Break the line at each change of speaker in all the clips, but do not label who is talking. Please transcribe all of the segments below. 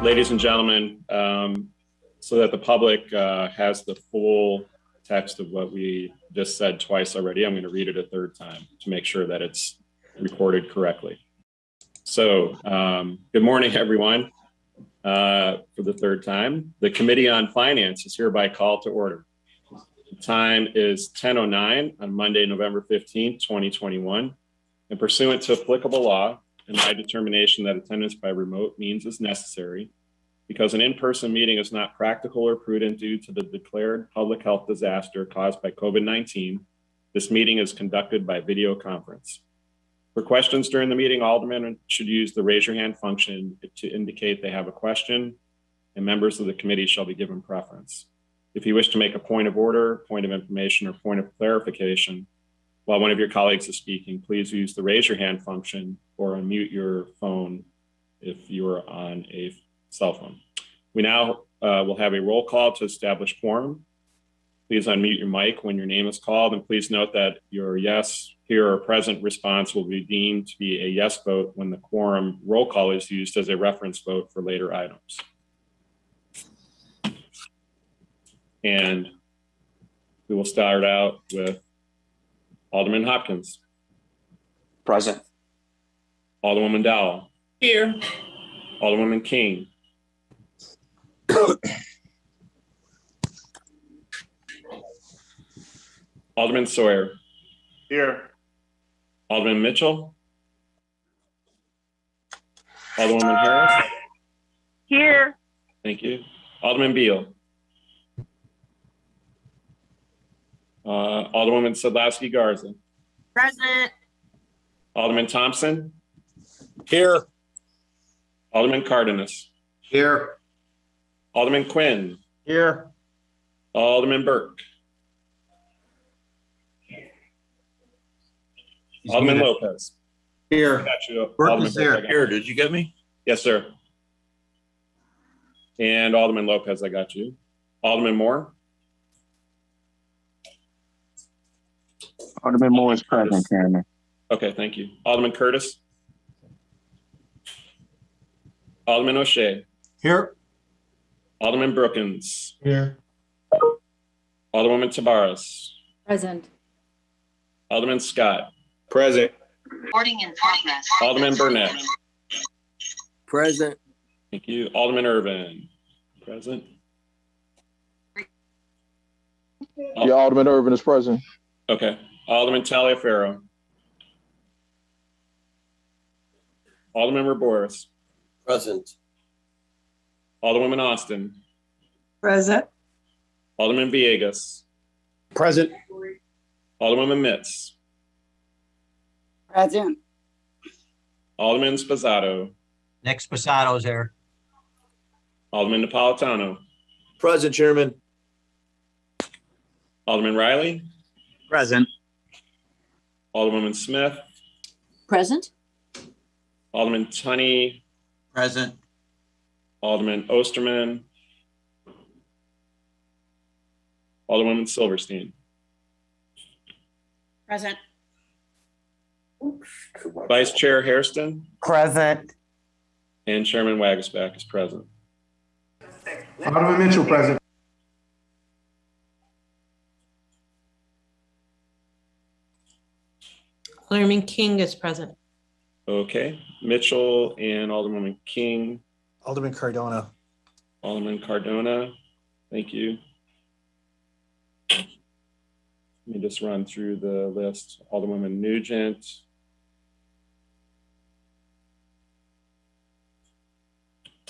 Ladies and gentlemen, so that the public has the full text of what we just said twice already, I'm going to read it a third time to make sure that it's recorded correctly. So, good morning, everyone. For the third time, the Committee on Finance is hereby called to order. The time is 10:09 on Monday, November 15th, 2021, and pursuant to applicable law and my determination that attendance by remote means is necessary, because an in-person meeting is not practical or prudent due to the declared public health disaster caused by COVID-19, this meeting is conducted by video conference. For questions during the meeting, aldermen should use the raise your hand function to indicate they have a question, and members of the committee shall be given preference. If you wish to make a point of order, point of information, or point of clarification while one of your colleagues is speaking, please use the raise your hand function or unmute your phone if you are on a cell phone. We now will have a roll call to establish quorum. Please unmute your mic when your name is called, and please note that your yes, here, or present response will be deemed to be a yes vote when the quorum roll call is used as a reference vote for later items. And we will start out with Alderman Hopkins.
Present.
Alderwoman Dowell.
Here.
Alderwoman King. Alderman Sawyer.
Here.
Alderman Mitchell. Alderwoman Harris.
Here.
Thank you. Alderman Beal. Alderwoman Sadlowski Garza.
Present.
Alderman Thompson.
Here.
Alderman Cardenas.
Here.
Alderman Quinn.
Here.
Alderman Burke. Alderman Lopez.
Here.
Got you.
Burke
Alderman
is there.
Here, did you get me?
Yes, sir. And Alderman Lopez, I got you. Alderman Moore.
Alderman Moore is present, Chairman.
Okay, thank you. Alderman Curtis. Alderman O'Shea.
Here.
Alderman Brookins.
Here.
Alderwoman Tabares.
Present.
Alderman Scott.
Present.
Recording in progress.
Alderman Burnett.
Present.
Thank you. Alderman Irvin. Present.
Yeah, Alderman Irvin is present.
Okay. Alderman Taliaferro. Alderman Raboris.
Present.
Alderwoman Austin.
Present.
Alderman Villegas.
Present.
Alderwoman Mitz.
Present.
Alderman Sposato.
Nick Sposato's here.
Alderman Napolitano.
Present, Chairman.
Alderman Riley.
Present.
Alderwoman Smith.
Present.
Alderman Tunney.
Present.
Alderman Osterman. Alderwoman Silverstein.
Present.
Vice Chair Hairston.
Present.
And Chairman Wagasback is present.
Alderman Mitchell, present.
Alderman King is present.
Okay. Mitchell and Alderwoman King.
Alderman Cardona.
Alderman Cardona. Thank you. Let me just run through the list. Alderwoman Nugent.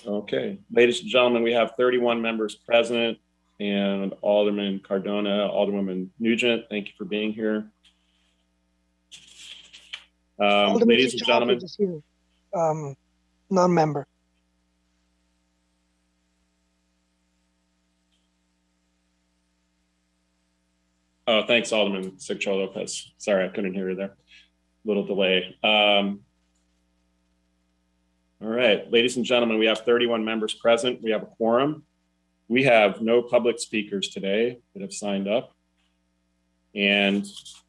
Okay. Ladies and gentlemen, we have 31 members present, and Alderman Cardona, Alderwoman Nugent, thank you for being here. Ladies and gentlemen.
Non-member.
Oh, thanks, Alderman Sigcho Lopez. Sorry, I couldn't hear you there. Little delay. All right, ladies and gentlemen, we have 31 members present. We have a quorum. We have no public speakers today that have signed up. And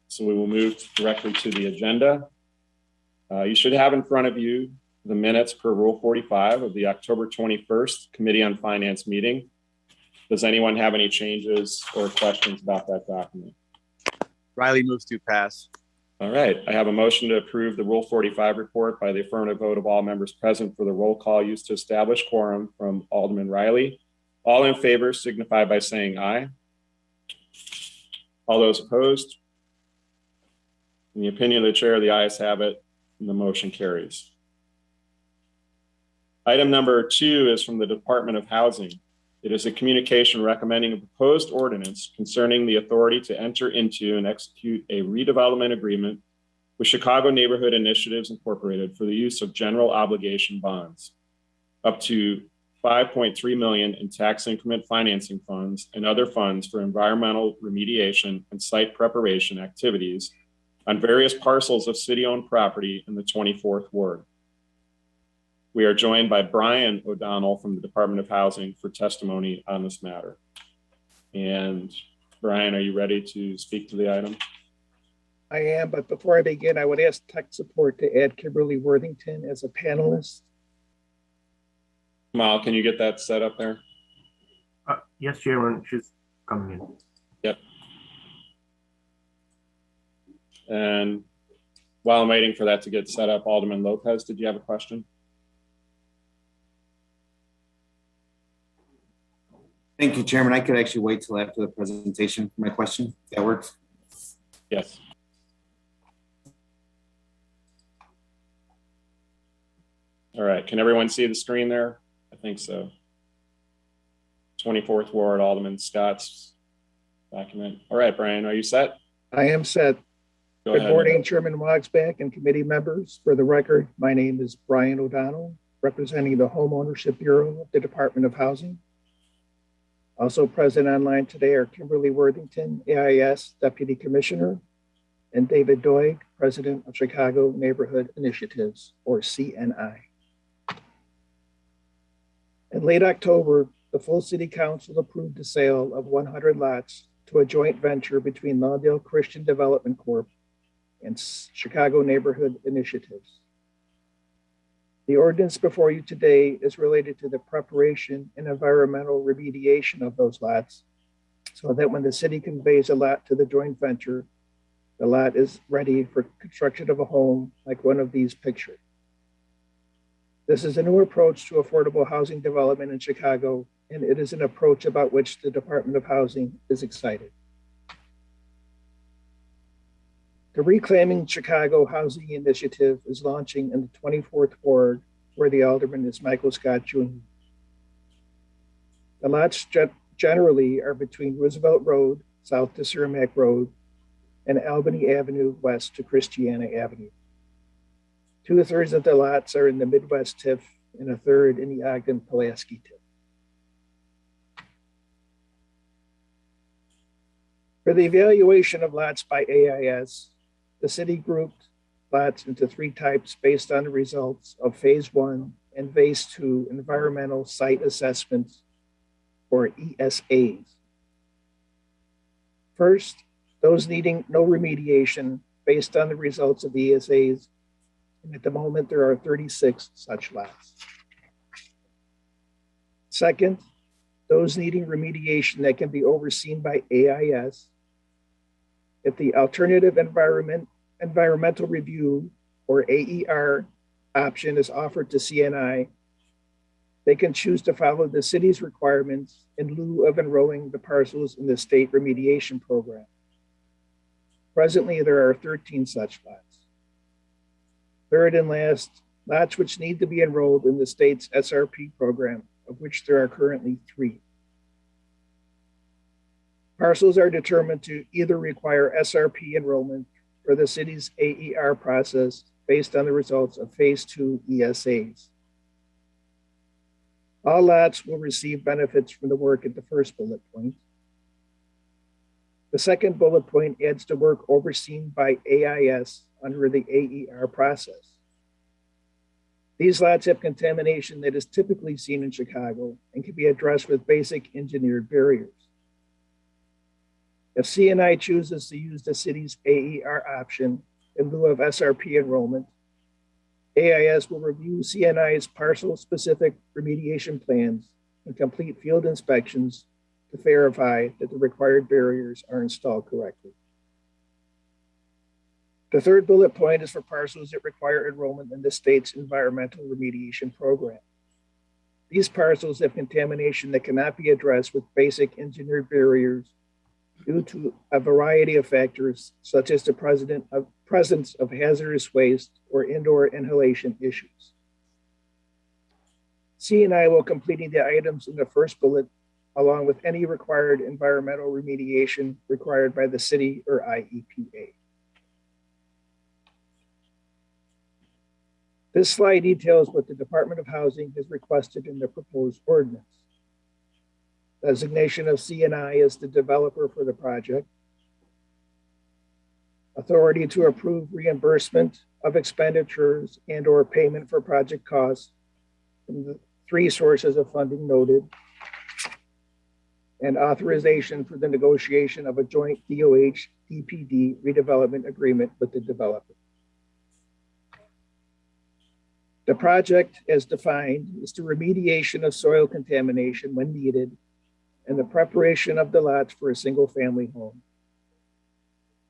so we will move directly to the agenda. You should have in front of you the minutes per Rule 45 of the October 21st Committee on Finance meeting. Does anyone have any changes or questions about that document?
Riley moves to pass.
All right, I have a motion to approve the Rule 45 report by the affirmative vote of all members present for the roll call used to establish quorum from Alderman Riley. All in favor signify by saying aye. All those opposed? In the opinion of the chair, the ayes have it, and the motion carries. Item number 2 is from the Department of Housing. It is a communication recommending a proposed ordinance concerning the authority to enter into and execute a redevelopment agreement with Chicago Neighborhood Initiatives Incorporated for the use of general obligation bonds, up to $5.3 million in tax increment financing funds and other funds for environmental remediation and site preparation activities on various parcels of city-owned property in the 24th Ward. We are joined by Brian O'Donnell from the Department of Housing for testimony on this matter. And Brian, are you ready to speak to the item?
I am, but before I begin, I would ask tech support to add Kimberly Worthington as a panelist.
Mal, can you get that set up there?
Yes, Chairman, she's coming in.
Yep. And while I'm waiting for that to get set up, Alderman Lopez, did you have a question?
Thank you, Chairman. I could actually wait till after the presentation for my question. If that works.
Yes. All right. Can everyone see the screen there? I think so. 24th Ward, Alderman Scott's document. All right, Brian, are you set?
I am set.
Go
Good
ahead.
morning, Chairman Wagsback and committee members. For the record, my name is Brian O'Donnell, representing the Home Ownership Bureau of the Department of Housing. Also present online today are Kimberly Worthington, AIS Deputy Commissioner, and David Doig, President of Chicago Neighborhood Initiatives, or CNI. In late October, the full City Council approved the sale of 100 lots to a joint venture between Lawndale Christian Development Corp. And Chicago Neighborhood Initiatives. The ordinance before you today is related to the preparation and environmental remediation of those lots, so that when the city conveys a lot to the joint venture, the lot is ready for construction of a home like one of these pictured. This is a new approach to affordable housing development in Chicago, and it is an approach about which the Department of Housing is excited. The Reclaiming Chicago Housing Initiative is launching in the 24th Ward, where the alderman is Michael Scott Jr. The lots generally are between Roosevelt Road, south to Cermak Road, and Albany Avenue, west to Christiana Avenue. 2/3 of the lots are in the Midwest TIF and 1/3 in the Ogden-Pulaski TIF. For the evaluation of lots by AIS, the city grouped lots into 3 types based on the results of Phase 1 and Phase 2 environmental site assessments, or ESAs. First, those needing no remediation based on the results of the ESAs, and at the moment there are 36 such lots. Second, those needing remediation that can be overseen by AIS. If the alternative environmental review, or AER, option is offered to CNI, they can choose to follow the city's requirements in lieu of enrolling the parcels in the state remediation program. Presently, there are 13 such lots. Third and last, lots which need to be enrolled in the state's SRP program, of which there are currently 3. Parcels are determined to either require SRP enrollment for the city's AER process based on the results of Phase 2 ESAs. All lots will receive benefits from the work at the first bullet point. The second bullet point adds the work overseen by AIS under the AER process. These lots have contamination that is typically seen in Chicago and can be addressed with basic engineered barriers. If CNI chooses to use the city's AER option in lieu of SRP enrollment, AIS will review CNI's parcel-specific remediation plans and complete field inspections to verify that the required barriers are installed correctly. The third bullet point is for parcels that require enrollment in the state's environmental remediation program. These parcels have contamination that cannot be addressed with basic engineered barriers due to a variety of factors, such as the presence of hazardous waste or indoor inhalation issues. CNI will completing the items in the first bullet, along with any required environmental remediation required by the city or IEPA. This slide details what the Department of Housing has requested in the proposed ordinance. Designation of CNI as the developer for the project. Authority to approve reimbursement of expenditures and or payment for project costs from the three sources of funding noted. And authorization for the negotiation of a joint DOH-DPD redevelopment agreement with the developer. The project, as defined, is the remediation of soil contamination when needed and the preparation of the lots for a single-family home.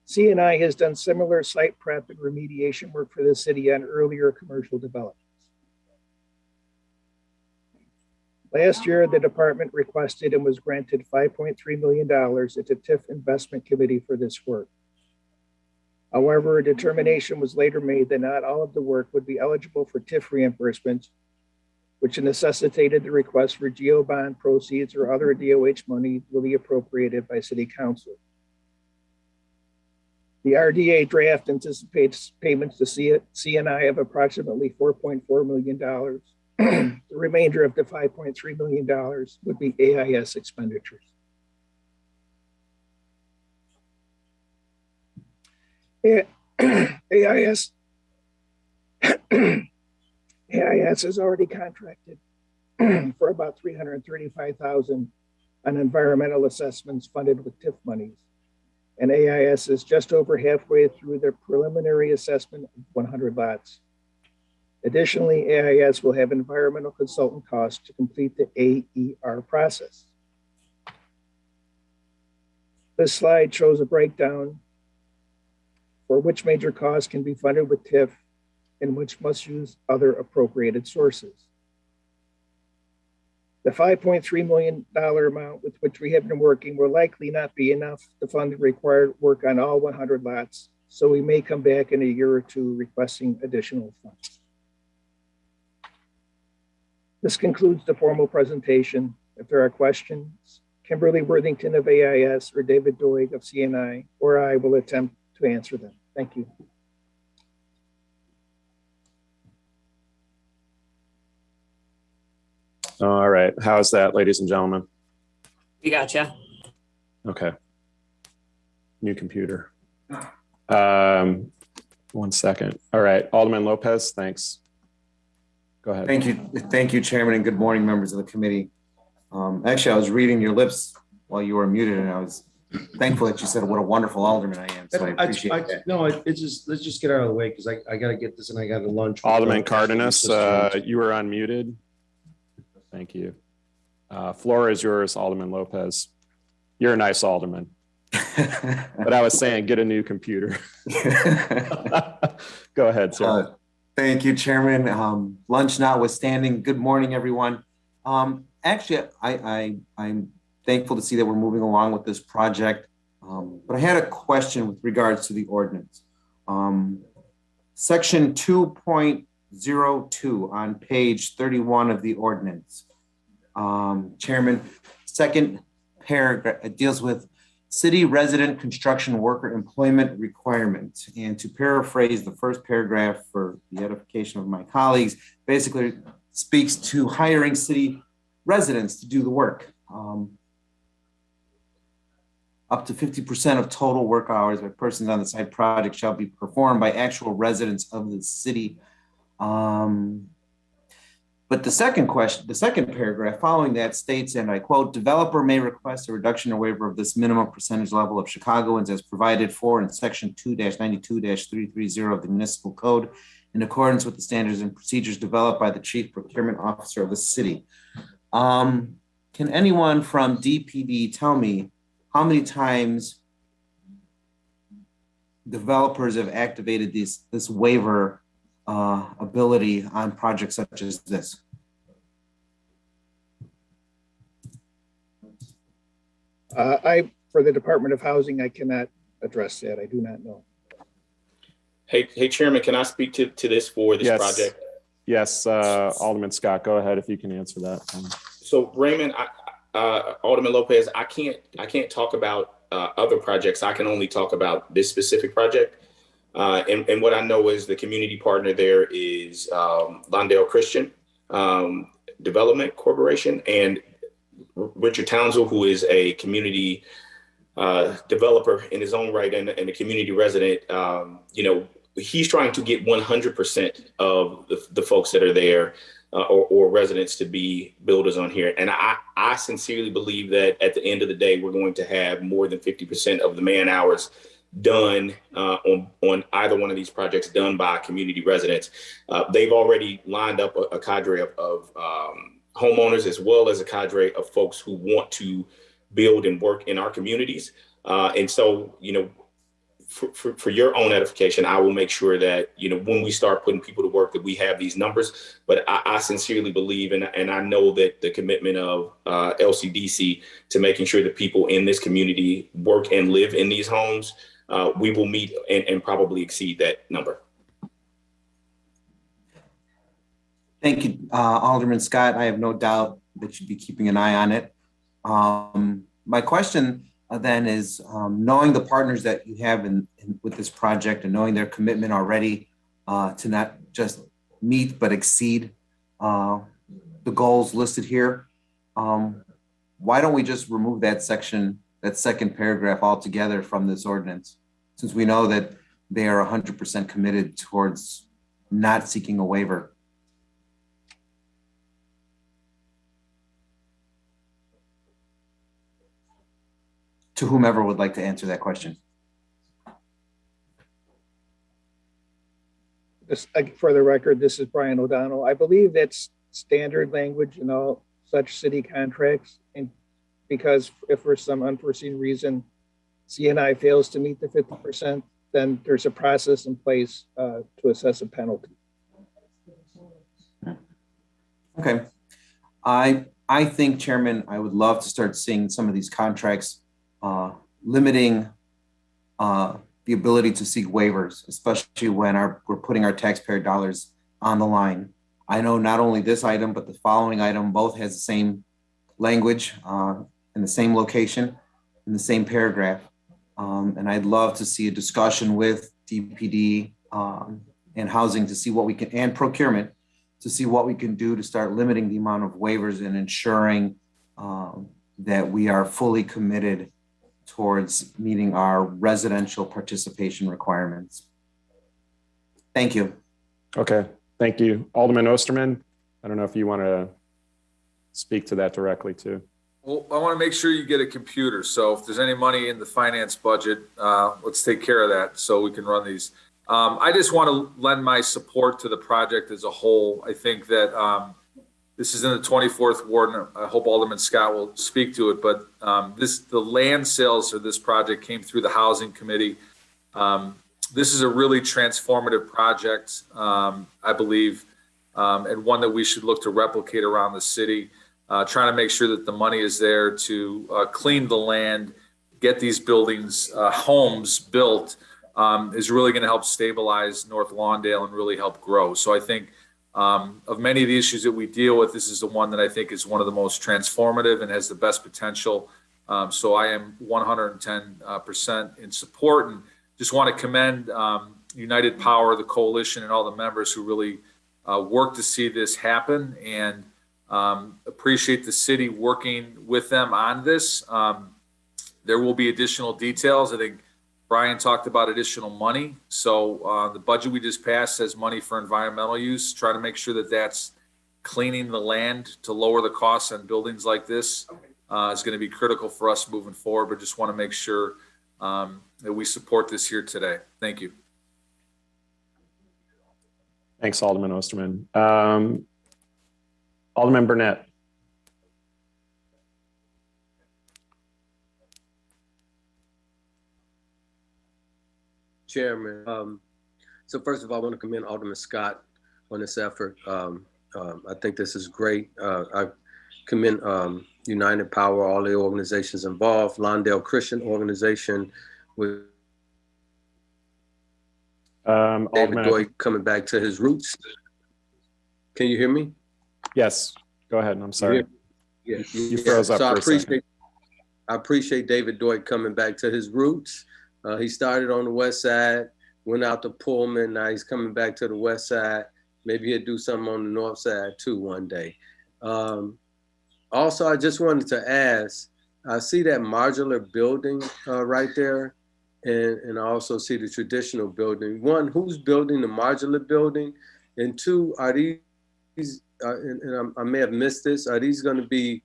CNI has done similar site prep and remediation work for the city on earlier commercial developments. Last year, the department requested and was granted $5.3 million at the TIF Investment Committee for this work. However, a determination was later made that not all of the work would be eligible for TIF reimbursement, which necessitated the request for GO bond proceeds or other DOH money will be appropriated by City Council. The RDA draft anticipates payments to CNI of approximately $4.4 million. The remainder of the $5.3 million would be AIS expenditures. AIS has already contracted for about $335,000 on environmental assessments funded with TIF monies. And AIS is just over halfway through their preliminary assessment of 100 lots. Additionally, AIS will have environmental consultant costs to complete the AER process. This slide shows a breakdown for which major costs can be funded with TIF and which must use other appropriated sources. The $5.3 million amount with which we have been working will likely not be enough to fund the required work on all 100 lots, so we may come back in a year or two requesting additional funds. This concludes the formal presentation. If there are questions, Kimberly Worthington of AIS or David Doig of CNI or I will attempt to answer them. Thank you.
All right. How's that, ladies and gentlemen?
We gotcha.
Okay. New computer. 1 second. All right. Alderman Lopez, thanks. Go ahead.
Thank you, Chairman, and good morning, members of the committee. Actually, I was reading your lips while you were muted, and I was thankful that you said what a wonderful alderman I am. So I appreciate that.
No, it's just, let's just get out of the way because I got to get this and I got to lunch.
Alderman Cardenas, you were unmuted. Thank you. Floor is yours, Alderman Lopez. You're a nice alderman. But I was saying, get a new computer. Go ahead, sir.
Thank you, Chairman. Lunch notwithstanding, good morning, everyone. Actually, I'm thankful to see that we're moving along with this project. But I had a question with regards to the ordinance. Section 2.02 on page 31 of the ordinance. Chairman, second paragraph, it deals with city resident construction worker employment requirements. And to paraphrase the first paragraph for the edification of my colleagues, basically speaks to hiring city residents to do the work. Up to 50% of total work hours by persons on the site project shall be performed by actual residents of the city. But the second paragraph following that states, and I quote, developer may request a reduction or waiver of this minimum percentage level of Chicagoans as provided for in section 2-92-330 of the municipal code in accordance with the standards and procedures developed by the Chief Procurement Officer of the city. Can anyone from DPD tell me how many times developers have activated this waiver ability on projects such as this?
For the Department of Housing, I cannot address that. I do not know.
Hey, Chairman, can I speak to this for this
Yes.
project?
Yes, Alderman Scott, go ahead if you can answer that.
So Raymond, Alderman Lopez, I can't talk about other projects. I can only talk about this specific project. And what I know is the community partner there is Lawndale Christian Development Corporation, and Richard Townsend, who is a community developer in his own right and a community resident. He's trying to get 100% of the folks that are there or residents to be builders on here. And I sincerely believe that at the end of the day, we're going to have more than 50% of the man hours done on either one of these projects done by community residents. They've already lined up a cadre of homeowners, as well as a cadre of folks who want to build and work in our communities. And so, for your own edification, I will make sure that, when we start putting people to work, that we have these numbers. But I sincerely believe, and I know that the commitment of LCDC to making sure that people in this community work and live in these homes, we will meet and probably exceed that number.
Thank you, Alderman Scott. I have no doubt that you'd be keeping an eye on it. My question then is, knowing the partners that you have with this project and knowing their commitment already to not just meet but exceed the goals listed here, why don't we just remove that section, that second paragraph altogether from this ordinance, since we know that they are 100% committed towards not seeking a waiver? To whomever would like to answer that question.
This, for the record, this is Brian O'Donnell. I believe that's standard language in all such city contracts. And because if for some unforeseen reason CNI fails to meet the 50%, then there's a process in place to assess a penalty.
Okay. I think, Chairman, I would love to start seeing some of these contracts limiting the ability to seek waivers, especially when we're putting our taxpayer dollars on the line. I know not only this item, but the following item both has the same language in the same location, in the same paragraph. And I'd love to see a discussion with DPD and housing to see what we can, and procurement, to see what we can do to start limiting the amount of waivers and ensuring that we are fully committed towards meeting our residential participation requirements. Thank you.
Okay, thank you. Alderman Osterman, I don't know if you want to speak to that directly too.
Well, I want to make sure you get a computer. So if there's any money in the finance budget, let's take care of that so we can run these. I just want to lend my support to the project as a whole. I think that this is in the 24th ward, and I hope Alderman Scott will speak to it, but the land sales for this project came through the Housing Committee. This is a really transformative project, I believe, and one that we should look to replicate around the city, trying to make sure that the money is there to clean the land, get these buildings, homes built, is really going to help stabilize North Lawndale and really help grow. So I think of many of the issues that we deal with, this is the one that I think is one of the most transformative and has the best potential. So I am 110% in support, and just want to commend United Power, the coalition, and all the members who really work to see this happen, and appreciate the city working with them on this. There will be additional details. I think Brian talked about additional money. So the budget we just passed has money for environmental use. Try to make sure that that's cleaning the land to lower the costs on buildings like this is going to be critical for us moving forward. But just want to make sure that we support this here today. Thank you.
Thanks, Alderman Osterman. Alderman Burnett.
Chairman, so first of all, I want to commend Alderman Scott on this effort. I think this is great. I commend United Power, all the organizations involved, Lawndale Christian Organization with David Doig coming back to his roots. Can you hear me?
Yes, go ahead. I'm sorry.
Yeah,
you froze up
so
for a second.
I appreciate David Doig coming back to his roots. He started on the west side, went out to Pullman. Now he's coming back to the west side. Maybe he'll do something on the north side too one day. Also, I just wanted to ask, I see that modular building right there. And I also see the traditional building. One, who's building the modular building? And two, are these, and I may have missed this, are these going to be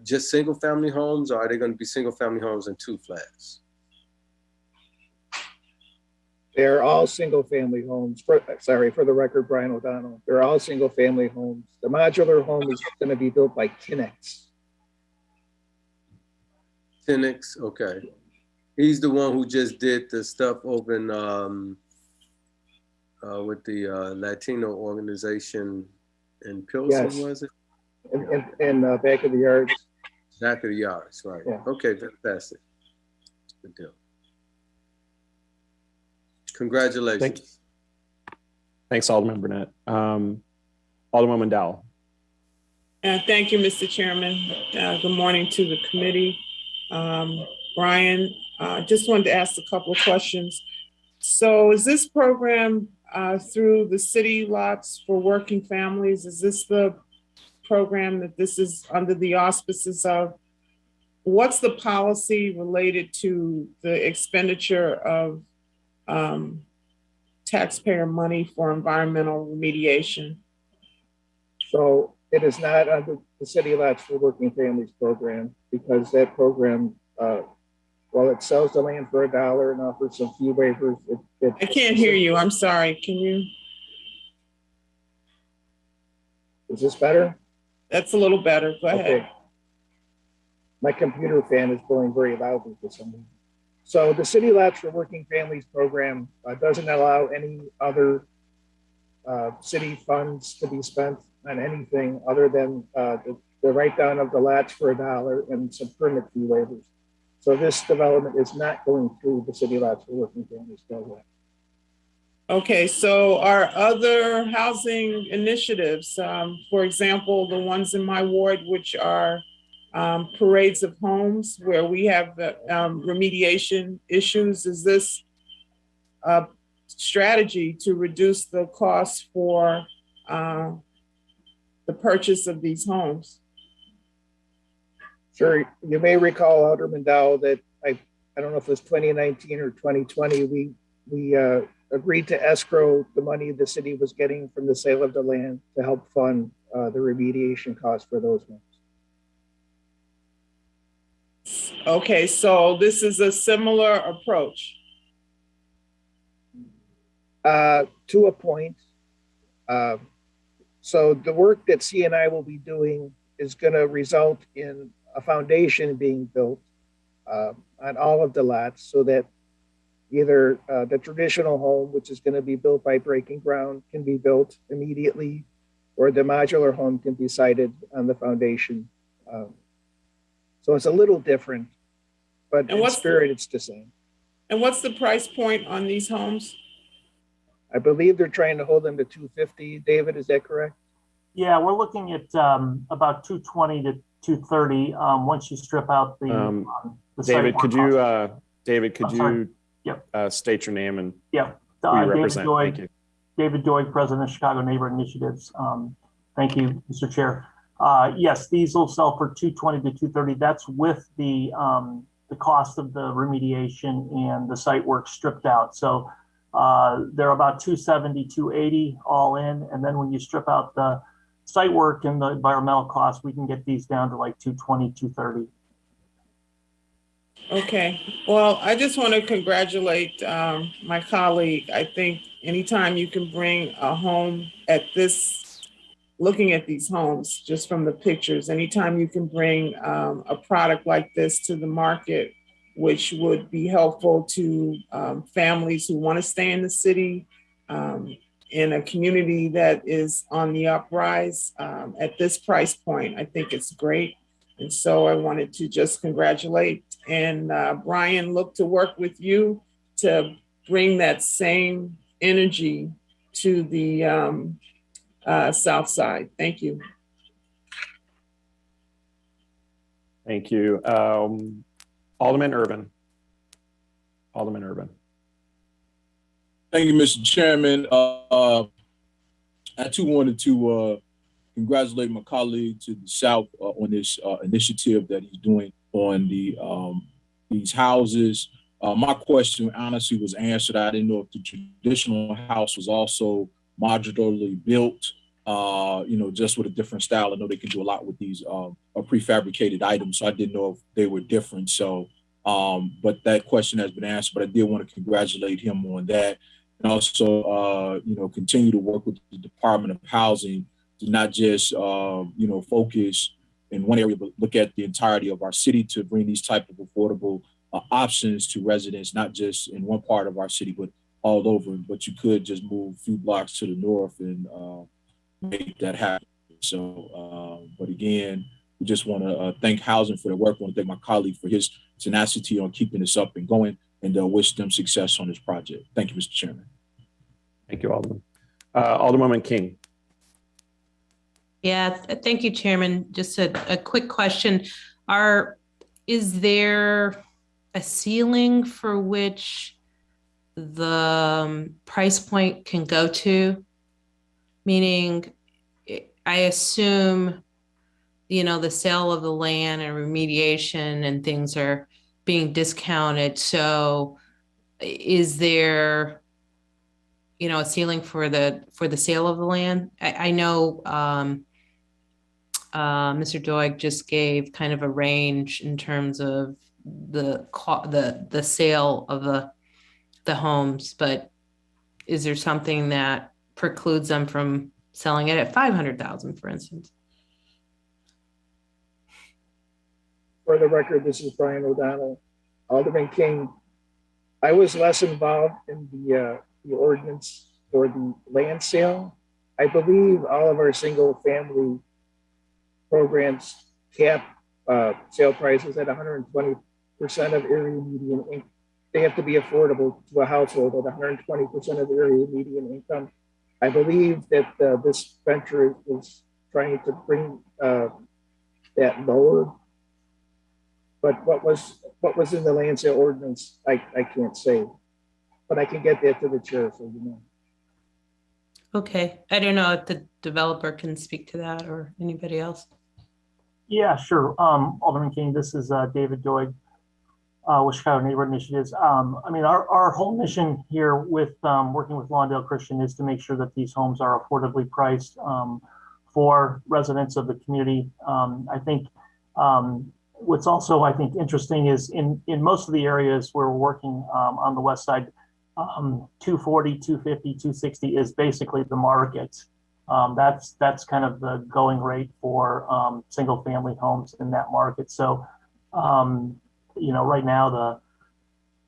just single family homes, or are they going to be single family homes and 2 flats?
They're all single-family homes. For the record, Brian O'Donnell. They're all single-family homes. The modular home is going to be built by Kinex.
Kinex, okay. He's the one who just did the stuff over in with the Latino organization in Pilsen,
Yes.
was it?
In back of the yards.
Back of the yards, right.
Yeah.
Okay, fantastic. Good deal. Congratulations.
Thanks, Alderman Burnett. Alderwoman Dowell.
Thank you, Mr. Chairman. Good morning to the committee. Brian, just wanted to ask a couple of questions. So is this program through the city lots for working families? Is this the program that this is under the auspices of? What's the policy related to the expenditure of taxpayer money for environmental remediation?
So it is not under the City Lots for Working Families program, because that program, while it sells the land for $1 and offers some fee waivers,
I can't hear you. I'm sorry. Can you?
Is this better?
That's a little better. Go ahead.
Okay. My computer fan is going very loudly for some reason. So the City Lots for Working Families program doesn't allow any other city funds to be spent on anything other than the write down of the lots for $1 and some permit fee waivers. So this development is not going through the City Lots for Working Families program.
Okay, so are other housing initiatives, for example, the ones in my ward, which are parades of homes where we have remediation issues, is this a strategy to reduce the cost for the purchase of these homes?
Sure. You may recall, Alderman Dow, that I don't know if it was 2019 or 2020, we agreed to escrow the money the city was getting from the sale of the land to help fund the remediation costs for those homes.
Okay, so this is a similar approach.
To a point. So the work that CNI will be doing is going to result in a foundation being built on all of the lots, so that either the traditional home, which is going to be built by breaking ground, can be built immediately, or the modular home can be sited on the foundation. So it's a little different, but in spirit, it's the same.
And what's the price point on these homes?
I believe they're trying to hold them to $250. David, is that correct?
Yeah, we're looking at about $220 to $230 once you strip out the
David, could you David, could you
Yep.
State your name and
Yep.
who you
David
represent?
Doig,
Thank you.
David Doig, President of Chicago Neighborhood Initiatives. Thank you, Mr. Chair. Yes, these will sell for $220 to $230. That's with the cost of the remediation and the site work stripped out. So they're about $270, $280 all in. And then when you strip out the site work and the environmental costs, we can get these down to like $220, $230.
Okay, well, I just want to congratulate my colleague. I think anytime you can bring a home at this, looking at these homes, just from the pictures, anytime you can bring a product like this to the market, which would be helpful to families who want to stay in the city, in a community that is on the uprise at this price point, I think it's great. And so I wanted to just congratulate and Brian, look to work with you to bring that same energy to the South Side. Thank you.
Thank you. Alderman Urban. Alderman Urban.
Thank you, Mr. Chairman. I too wanted to congratulate my colleague to the South on this initiative that he's doing on the these houses. My question honestly was answered. I didn't know if the traditional house was also modularly built, you know, just with a different style. I know they can do a lot with these prefabricated items, so I didn't know if they were different. So, but that question has been answered, but I did want to congratulate him on that. And also, you know, continue to work with the Department of Housing to not just, you know, focus in one area, but look at the entirety of our city to bring these type of affordable options to residents, not just in one part of our city, but all over. But you could just move a few blocks to the north and make that happen. So, but again, we just want to thank Housing for their work. I want to thank my colleague for his tenacity on keeping this up and going, and wish them success on this project. Thank you, Mr. Chairman.
Thank you, Alderman. Alderwoman King.
Yeah, thank you, Chairman. Just a quick question. Is there a ceiling for which the price point can go to? Meaning, I assume, you know, the sale of the land and remediation and things are being discounted. So is there, you know, a ceiling for the sale of the land? I know Mr. Doig just gave kind of a range in terms of the sale of the homes, but is there something that precludes them from selling it at $500,000, for instance?
For the record, this is Brian O'Donnell. Alderman King, I was less involved in the ordinance for the land sale. I believe all of our single family programs cap sale prices at 120% of area median income. They have to be affordable to a household at 120% of area median income. I believe that this venture is trying to bring that lower. But what was in the land sale ordinance, I can't say, but I can get that to the chair, so you know.
Okay, I don't know if the developer can speak to that or anybody else.
Yeah, sure. Alderman King, this is David Doig with Chicago Neighborhood Initiatives. I mean, our whole mission here with working with Lawndale Christian is to make sure that these homes are affordably priced for residents of the community. I think what's also, I think, interesting is in most of the areas where we're working on the west side, 240, 250, 260 is basically the market. That's kind of the going rate for single family homes in that market. So, you know, right now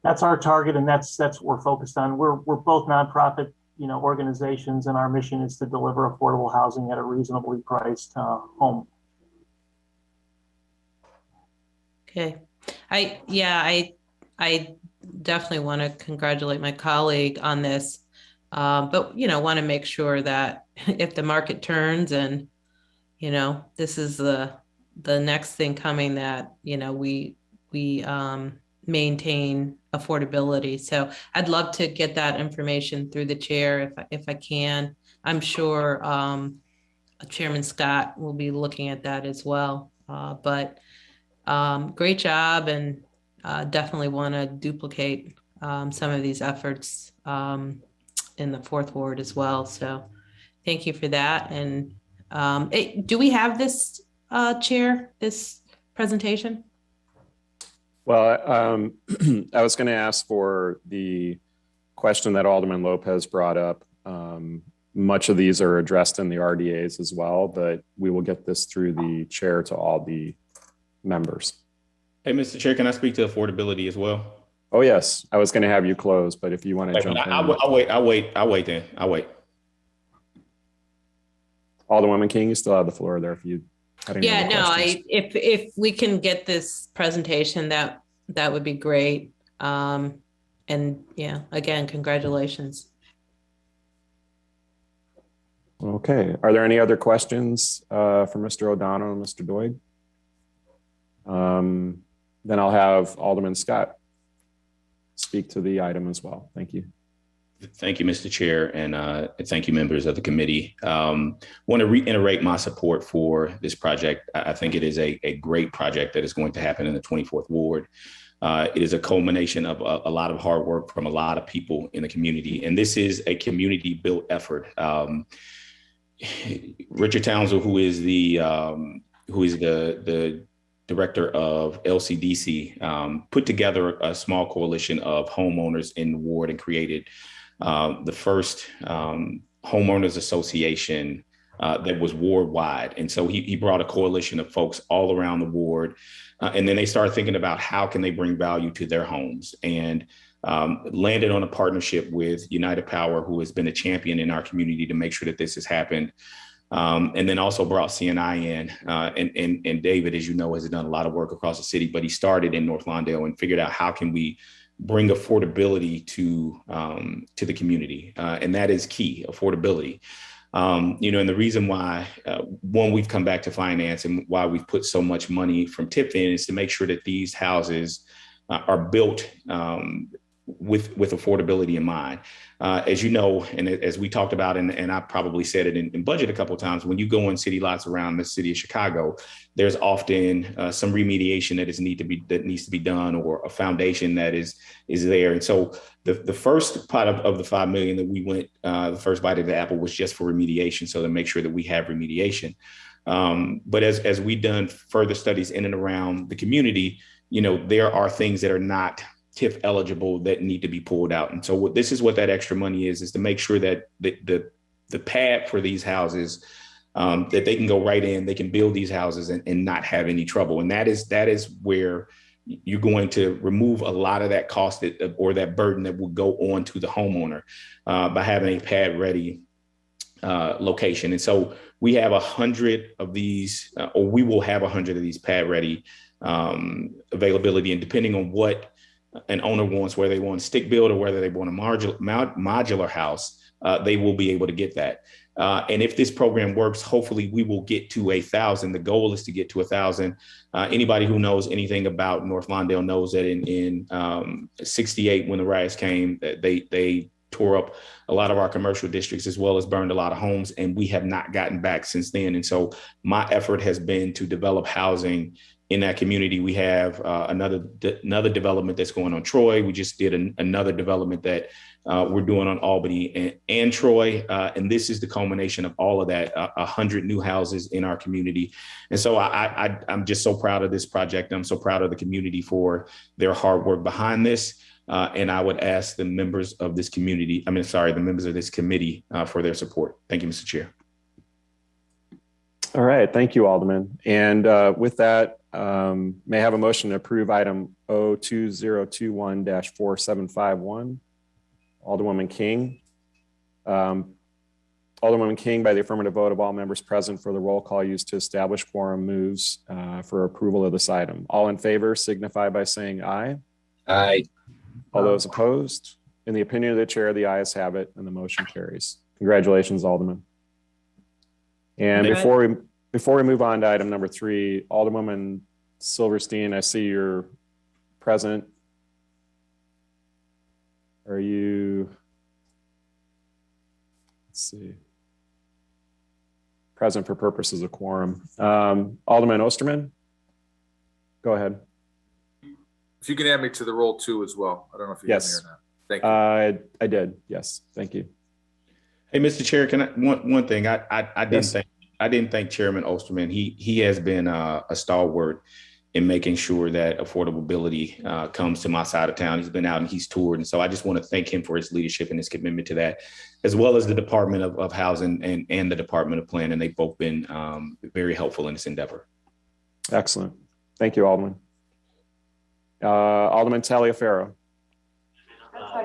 that's our target, and that's what we're focused on. We're both nonprofit, you know, organizations, and our mission is to deliver affordable housing at a reasonably priced home.
Okay, I definitely want to congratulate my colleague on this, but you know, want to make sure that if the market turns and you know this is the next thing coming, that you know we maintain affordability. So I'd love to get that information through the chair if I can. I'm sure Chairman Scott will be looking at that as well. But great job, and definitely want to duplicate some of these efforts in the Fourth Ward as well. So thank you for that. And do we have this, Chair, this presentation?
Well, I was going to ask for the question that Alderman Lopez brought up. Much of these are addressed in the RDAs as well, but we will get this through the chair to all the members.
Hey, Mr. Chair, can I speak to affordability as well?
Oh, yes. I was going to have you close, but if you want to jump in.
I'll wait then. I'll wait.
Alderwoman King, you still have the floor there if you had any other questions.
If we can get this presentation, that would be great. And yeah, again, congratulations.
Okay. Are there any other questions for Mr. O'Donnell and Mr. Doig? Then I'll have Alderman Scott speak to the item as well. Thank you.
Thank you, Mr. Chair, and thank you, members of the committee. Want to reiterate my support for this project. I think it is a great project that is going to happen in the 24th Ward. It is a culmination of a lot of hard work from a lot of people in the community, and this is a community-built effort. Richard Townsend, who is the director of LCDC, put together a small coalition of homeowners in the ward and created the first homeowners association that was ward-wide. And so he brought a coalition of folks all around the ward. And then they started thinking about how can they bring value to their homes, and landed on a partnership with United Power, who has been a champion in our community to make sure that this has happened. And then also brought CNI in, and David, as you know, has done a lot of work across the city, but he started in North Lawndale and figured out how can we bring affordability to the community. And that is key, affordability. And the reason why, one, we've come back to finance and why we've put so much money from TIF in is to make sure that these houses are built with affordability in mind. As you know, and as we talked about, and I probably said it in budget a couple of times, when you go on city lots around the city of Chicago, there's often some remediation that needs to be done, or a foundation that is there. And so the first part of the $5 million that we went, the first bite of the apple was just for remediation, so to make sure that we have remediation. But as we've done further studies in and around the community, there are things that are not TIF eligible that need to be pulled out. And so this is what that extra money is to make sure that the pad for these houses, that they can go right in, they can build these houses and not have any trouble. And that is where you're going to remove a lot of that cost or that burden that will go on to the homeowner by having a pad ready location. And so we have 100 of these, or we will have 100 of these pad ready availability. And depending on what an owner wants, whether they want a stick build or whether they want a modular house, they will be able to get that. And if this program works, hopefully we will get to 1,000. The goal is to get to 1,000. Anybody who knows anything about North Lawndale knows that in 68, when the riots came, they tore up a lot of our commercial districts, as well as burned a lot of homes, and we have not gotten back since then. And so my effort has been to develop housing in that community. We have another development that's going on Troy. We just did another development that we're doing on Albany and Troy. And this is the culmination of all of that, 100 new houses in our community. And so I'm just so proud of this project. I'm so proud of the community for their hard work behind this. And I would ask the members of this community, the members of this committee for their support. Thank you, Mr. Chair.
All right. Thank you, Alderman. And with that, may I have a motion to approve item 02021-4751? Alderwoman King. Alderwoman King, by the affirmative vote of all members present for the roll call used to establish quorum, moves for approval of this item. All in favor signify by saying aye.
Aye.
All those opposed? In the opinion of the chair, the ayes have it and the motion carries. Congratulations, Alderman. And before we move on to item number 3, Alderwoman Silverstein, I see you're present. Are you, let's see, present for purposes of quorum. Alderman Osterman, go ahead.
If you can add me to the roll too as well. I don't know if you have me or not. Thank you.
I did. Yes. Thank you.
Hey, Mr. Chair, can I one thing? I didn't thank Chairman Osterman. He has been a stalwart in making sure that affordability comes to my side of town. He's been out and he's toured. And so I just want to thank him for his leadership and his commitment to that, as well as the Department of Housing and the Department of Planning. They've both been very helpful in this endeavor.
Excellent. Thank you, Alderman. Alderman Taliaferro.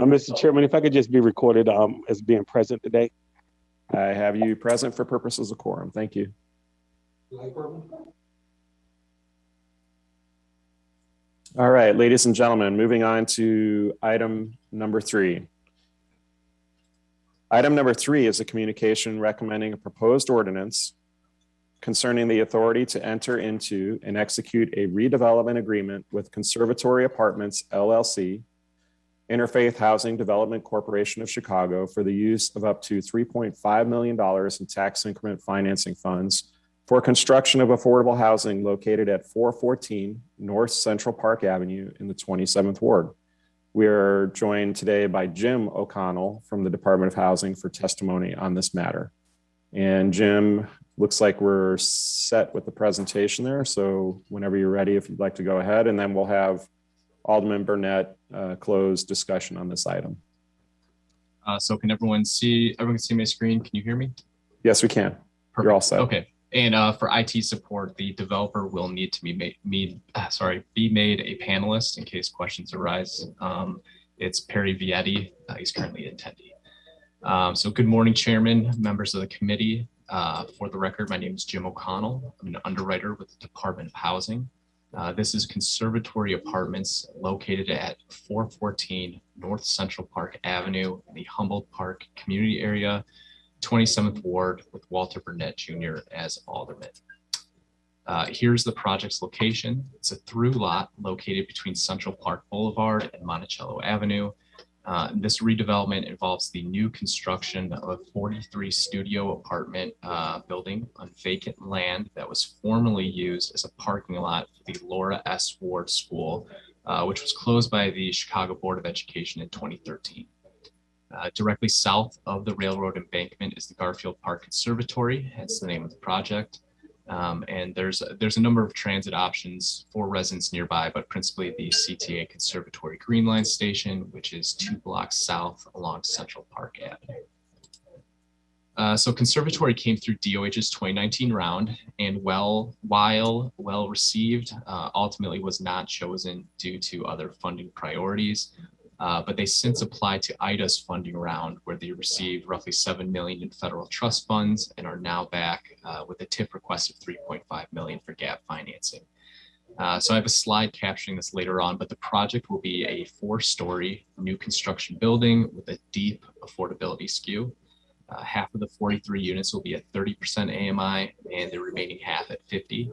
Mr. Chairman, if I could just be recorded as being present today.
I have you present for purposes of quorum. Thank you. All right, ladies and gentlemen, moving on to item number 3. Item number 3 is a communication recommending a proposed ordinance concerning the authority to enter into and execute a redevelopment agreement with Conservatory Apartments, LLC, Interfaith Housing Development Corporation of Chicago, for the use of up to $3.5 million in tax increment financing funds for construction of affordable housing located at 414 North Central Park Avenue in the 27th Ward. We are joined today by Jim O'Connell from the Department of Housing for testimony on this matter. And Jim, looks like we're set with the presentation there. So whenever you're ready, if you'd like to go ahead, and then we'll have Alderman Burnett close discussion on this item.
So can everyone see my screen? Can you hear me?
Yes, we can.
Perfect.
You're all set.
Okay. And for IT support, the developer will need to be made a panelist in case questions arise. It's Perry Vietti. He's currently attendee. So good morning, Chairman, members of the committee. For the record, my name is Jim O'Connell. I'm an underwriter with the Department of Housing. This is Conservatory Apartments located at 414 North Central Park Avenue in the Humboldt Park community area, 27th Ward, with Walter Burnett Jr. as alderman. Here's the project's location. It's a through lot located between Central Park Boulevard and Monticello Avenue. This redevelopment involves the new construction of a 43 studio apartment building on vacant land that was formerly used as a parking lot for the Laura S. Ward School, which was closed by the Chicago Board of Education in 2013. Directly south of the railroad embankment is the Garfield Park Conservatory, hence the name of the project. And there's a number of transit options for residents nearby, but principally the CTA Conservatory Green Line Station, which is 2 blocks south along Central Park Avenue. So Conservatory came through DOH's 2019 round, and while well received, ultimately was not chosen due to other funding priorities. But they since applied to IDA's funding round, where they received roughly $7 million in federal trust funds and are now back with a TIF request of $3.5 million for gap financing. So I have a slide capturing this later on, but the project will be a 4-story new construction building with a deep affordability skew. Half of the 43 units will be at 30% AMI and the remaining half at 50%.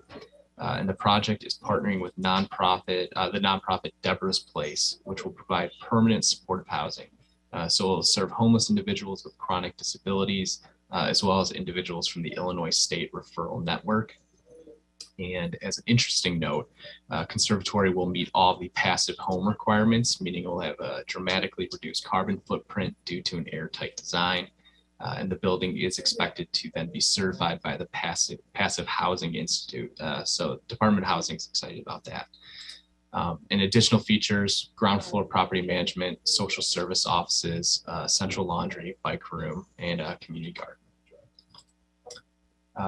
And the project is partnering with the nonprofit Deborah's Place, which will provide permanent supportive housing. So it will serve homeless individuals with chronic disabilities, as well as individuals from the Illinois State Referral Network. And as an interesting note, Conservatory will meet all the passive home requirements, meaning it will have a dramatically reduced carbon footprint due to an airtight design. And the building is expected to then be certified by the Passive Housing Institute. So Department of Housing is excited about that. And additional features: ground floor property management, social service offices, central laundry, bike room, and a community garden.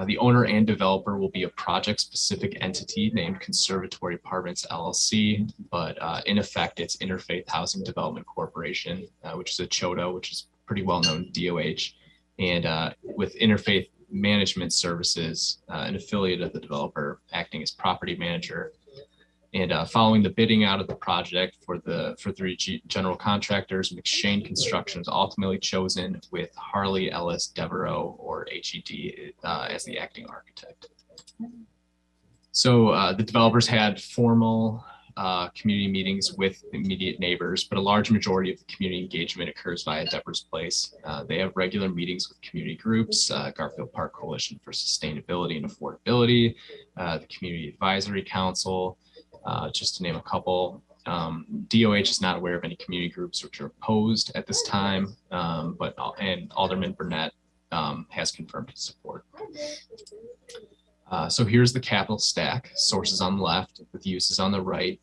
The owner and developer will be a project-specific entity named Conservatory Apartments LLC, but in effect, it's Interfaith Housing Development Corporation, which is a CHODO, which is pretty well known DOH. And with Interfaith Management Services, an affiliate of the developer, acting as property manager. And following the bidding out of the project for the 3 general contractors, McShane Construction is ultimately chosen, with Harley Ellis Devereaux, or HED, as the acting architect. So the developers had formal community meetings with immediate neighbors, but a large majority of the community engagement occurs via Deborah's Place. They have regular meetings with community groups, Garfield Park Coalition for Sustainability and Affordability, the Community Advisory Council, just to name a couple. DOH is not aware of any community groups which are opposed at this time, and Alderman Burnett has confirmed his support. So here's the capital stack, sources on the left with uses on the right.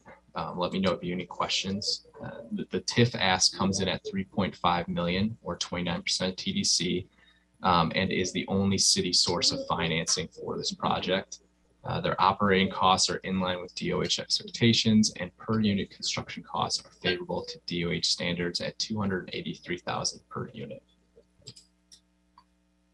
Let me know if you have any questions. The TIF ask comes in at 3.5 million or 29% TDC, and is the only city source of financing for this project. Their operating costs are in line with DOH expectations, and per unit construction costs are favorable to DOH standards at $283,000 per unit.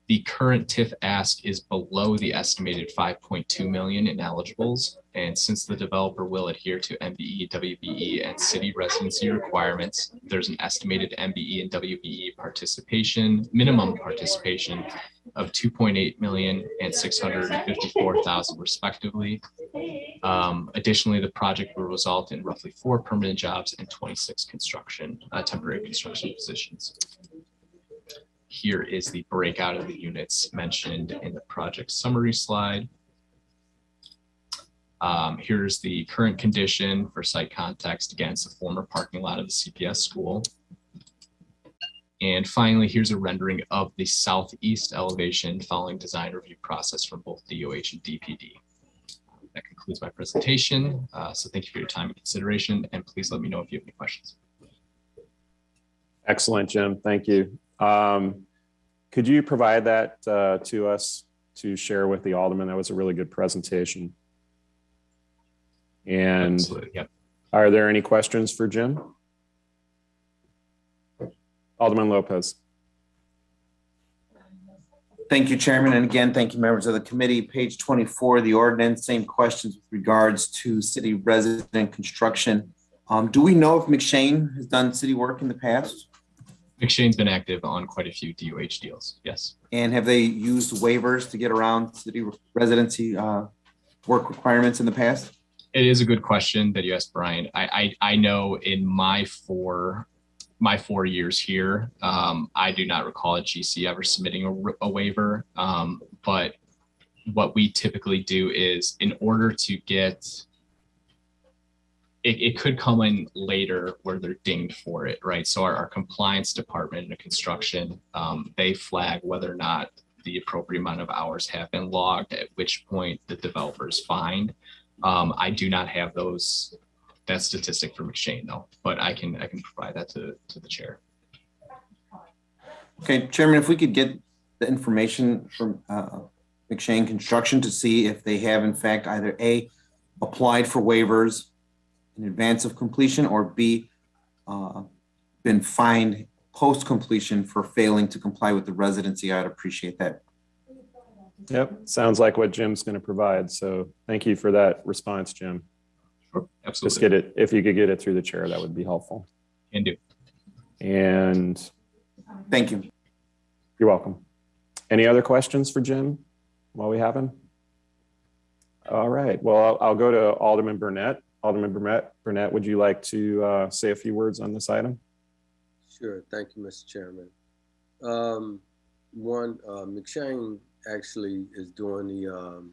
The current TIF ask is below the estimated 5.2 million in eligibles. And since the developer will adhere to MBE, WBE, and city residency requirements, there's an estimated MBE and WBE participation, minimum participation of 2.8 million and 654,000 respectively. Additionally, the project will result in roughly 4 permanent jobs and 26 temporary construction positions. Here is the breakout of the units mentioned in the project summary slide. Here's the current condition for site context. Again, it's a former parking lot of the CPS school. And finally, here's a rendering of the southeast elevation following design review process from both DOH and DPD. That concludes my presentation. So thank you for your time and consideration, and please let me know if you have any questions.
Excellent, Jim. Thank you. Could you provide that to us to share with the Alderman? That was a really good presentation. And
yep.
Are there any questions for Jim? Alderman Lopez.
Thank you, Chairman. And again, thank you, members of the committee. Page 24 of the ordinance, same questions with regards to city resident construction. Do we know if McShane has done city work in the past?
McShane's been active on quite a few DOH deals, yes.
And have they used waivers to get around city residency work requirements in the past?
It is a good question that you asked, Brian. I know in my four years here, I do not recall a GC ever submitting a waiver. But what we typically do is, in order to get, it could come in later where they're dinged for it, right? So our compliance department in construction, they flag whether or not the appropriate amount of hours have been logged, at which point the developer is fined. I do not have that statistic for McShane though, but I can provide that to the chair.
Okay, Chairman, if we could get the information from McShane Construction to see if they have in fact either A, applied for waivers in advance of completion, or B, been fined post-completion for failing to comply with the residency, I'd appreciate that.
Yep, sounds like what Jim's going to provide. So thank you for that response, Jim.
Sure, absolutely.
Just get it, if you could get it through the chair, that would be helpful.
Can do.
And
thank you.
You're welcome. Any other questions for Jim while we have him? All right, well, I'll go to Alderman Burnett. Alderman Burnett, would you like to say a few words on this item?
Sure, thank you, Mr. Chairman. McShane actually is doing the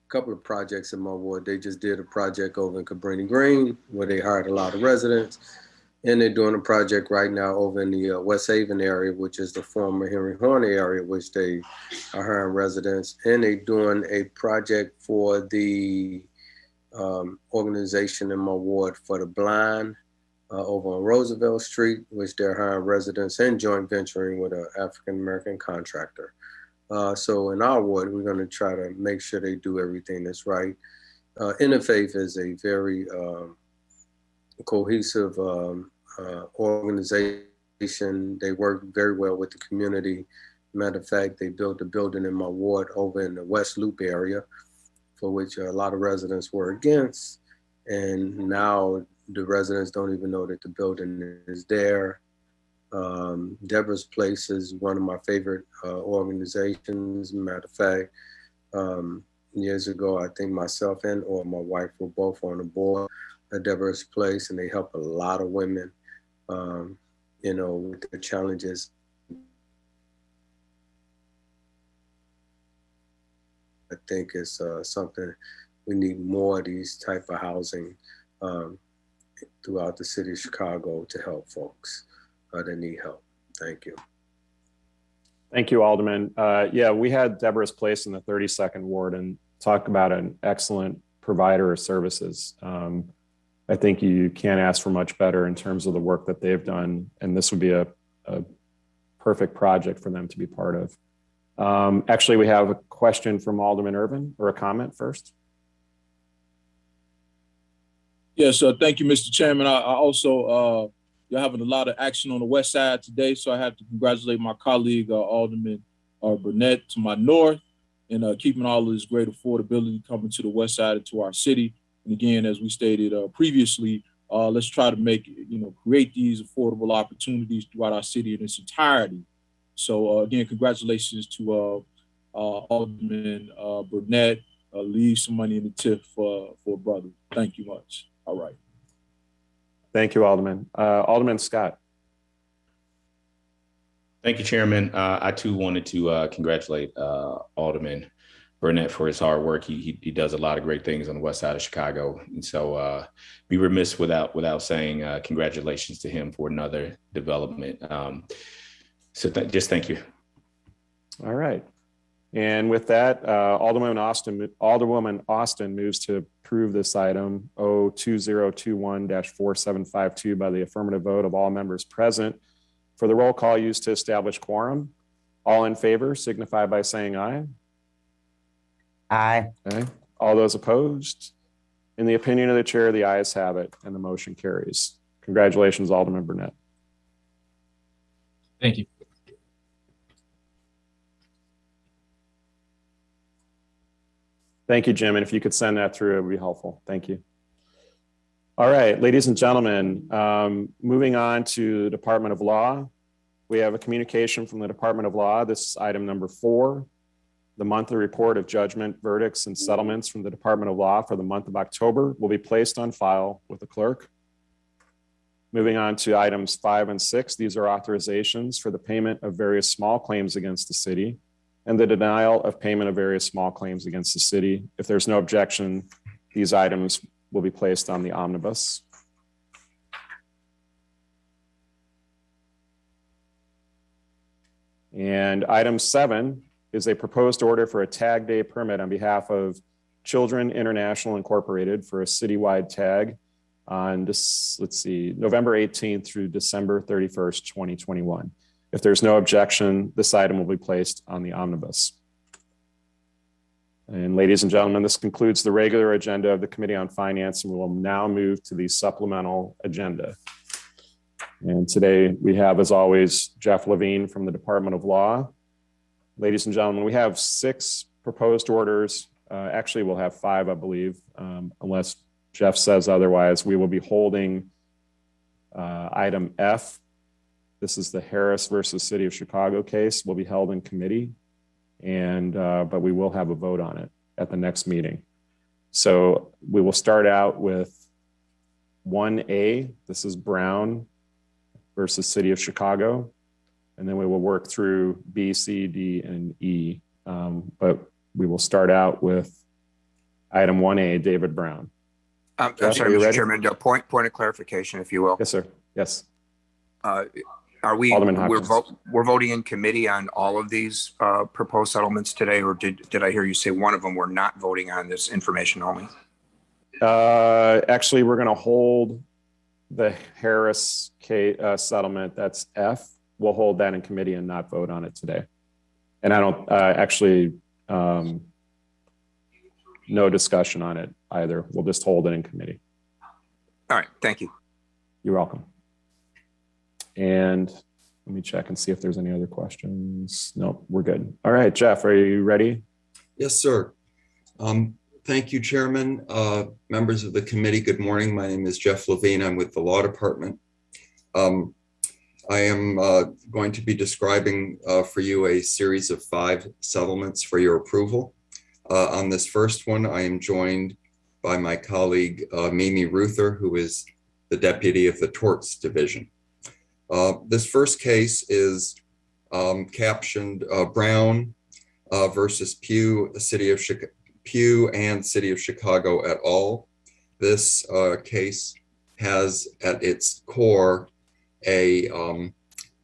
couple of projects in my ward. They just did a project over in Cabrini Green where they hired a lot of residents, and they're doing a project right now over in the West Haven area, which is the former Henry Horner area, which they are hiring residents, and they're doing a project for the organization in my ward for the blind over on Roosevelt Street, which they're hiring residents and joint venturing with an African-American contractor. So in our ward, we're going to try to make sure they do everything that's right. Interfaith is a very cohesive organization. They work very well with the community. Matter of fact, they built a building in my ward over in the West Loop area, for which a lot of residents were against. And now the residents don't even know that the building is there. Deborah's Place is one of my favorite organizations. Matter of fact, years ago, I think myself or my wife were both on the board at Deborah's Place, and they help a lot of women, with the challenges. I think it's something we need more of these type of housing throughout the city of Chicago to help folks that need help. Thank you.
Thank you, Alderman. Yeah, we had Deborah's Place in the 32nd Ward and talk about an excellent provider of services. I think you can't ask for much better in terms of the work that they've done, and this would be a perfect project for them to be part of. Actually, we have a question from Alderman Irvin, or a comment first.
Yes, thank you, Mr. Chairman. I also, you're having a lot of action on the west side today, so I have to congratulate my colleague, Alderman Burnett, to my north, and keeping all of this great affordability coming to the west side and to our city. And again, as we stated previously, let's try to make, create these affordable opportunities throughout our city in its entirety. So again, congratulations to Alderman Burnett. Leave some money in the tip for a brother. Thank you much. All right.
Thank you, Alderman. Alderman Scott.
Thank you, Chairman. I too wanted to congratulate Alderman Burnett for his hard work. He does a lot of great things on the west side of Chicago. And so be remiss without saying congratulations to him for another development. So just thank you.
All right. And with that, Alderwoman Austin moves to approve this item 02021-4752 by the affirmative vote of all members present. For the roll call used to establish quorum, all in favor signify by saying aye.
Aye.
Okay. All those opposed? In the opinion of the chair, the ayes have it and the motion carries. Congratulations, Alderman Burnett.
Thank you.
Thank you, Jim. And if you could send that through, it would be helpful. Thank you. All right, ladies and gentlemen, moving on to the Department of Law. We have a communication from the Department of Law. This is item number 4, the monthly report of judgment, verdicts, and settlements from the Department of Law for the month of October will be placed on file with the clerk. Moving on to items 5 and 6, these are authorizations for the payment of various small claims against the city and the denial of payment of various small claims against the city. If there's no objection, these items will be placed on the omnibus. And item 7 is a proposed order for a tag day permit on behalf of Children International Incorporated for a citywide tag on this, November 18th through December 31st, 2021. If there's no objection, this item will be placed on the omnibus. And ladies and gentlemen, this concludes the regular agenda of the Committee on Finance, and we will now move to the supplemental agenda. And today we have, as always, Jeff Levine from the Department of Law. Ladies and gentlemen, we have 6 proposed orders. Actually, we'll have 5, I believe, unless Jeff says otherwise. We will be holding item F. This is the Harris versus City of Chicago case. Will be held in committee, and but we will have a vote on it at the next meeting. So we will start out with 1A. This is Brown versus City of Chicago, and then we will work through B, C, D, and E. But we will start out with item 1A, David Brown.
I'm sorry, Mr. Chairman, point of clarification, if you will.
Yes, sir. Yes.
We're voting in committee on all of these proposed settlements today, or did I hear you say one of them we're not voting on, this information only?
Actually, we're going to hold the Harris settlement. That's F. We'll hold that in committee and not vote on it today. And I don't no discussion on it either. We'll just hold it in committee.
All right. Thank you.
You're welcome. And let me check and see if there's any other questions. Nope, we're good. All right, Jeff, are you ready?
Yes, sir. Thank you, Chairman. Members of the committee, good morning. My name is Jeff Levine. I'm with the Law Department. I am going to be describing for you a series of 5 settlements for your approval. On this first one, I am joined by my colleague, Mimi Ruther, who is the Deputy of the Torts Division. This first case is captioned Brown versus Pugh, Pugh and City of Chicago et al. This case has at its core a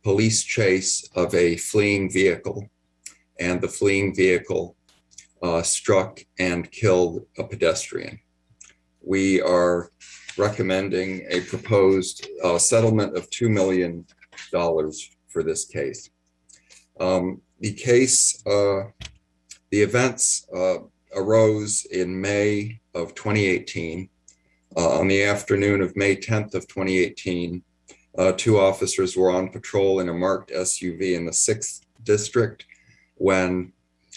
police chase of a fleeing vehicle, and the fleeing vehicle struck and killed a pedestrian. We are recommending a proposed settlement of $2 million for this case. The events arose in May of 2018. On the afternoon of May 10th of 2018, two officers were on patrol in a marked SUV in the 6th District when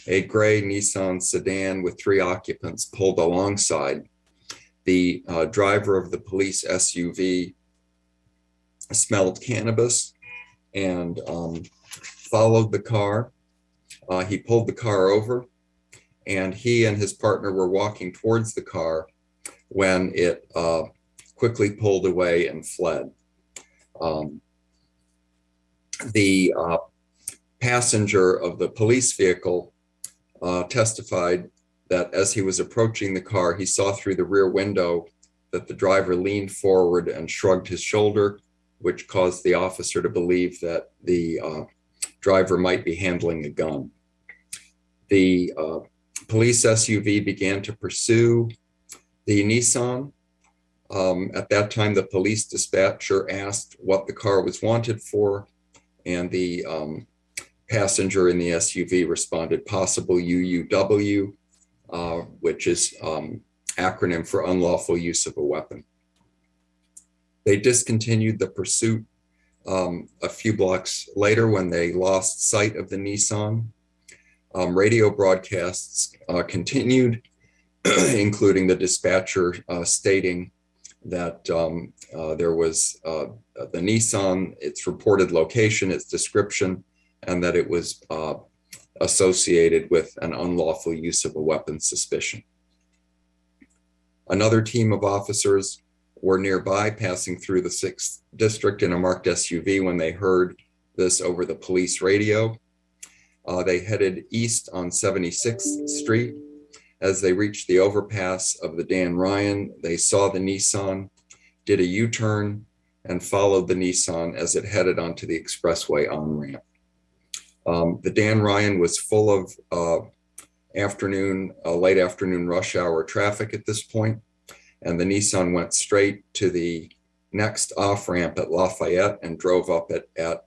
a gray Nissan sedan with 3 occupants pulled alongside. The driver of the police SUV smelled cannabis and followed the car. He pulled the car over, and he and his partner were walking towards the car when it quickly pulled away and fled. The passenger of the police vehicle testified that as he was approaching the car, he saw through the rear window that the driver leaned forward and shrugged his shoulder, which caused the officer to believe that the driver might be handling a gun. The police SUV began to pursue the Nissan. At that time, the police dispatcher asked what the car was wanted for, and the passenger in the SUV responded, possible UUW, which is acronym for unlawful use of a weapon. They discontinued the pursuit a few blocks later when they lost sight of the Nissan. Radio broadcasts continued, including the dispatcher stating that there was the Nissan, its reported location, its description, and that it was associated with an unlawful use of a weapon suspicion. Another team of officers were nearby, passing through the 6th District in a marked SUV when they heard this over the police radio. They headed east on 76th Street. As they reached the overpass of the Dan Ryan, they saw the Nissan, did a U-turn, and followed the Nissan as it headed onto the expressway on-ramp. The Dan Ryan was full of late afternoon rush hour traffic at this point, and the Nissan went straight to the next off-ramp at Lafayette and drove up at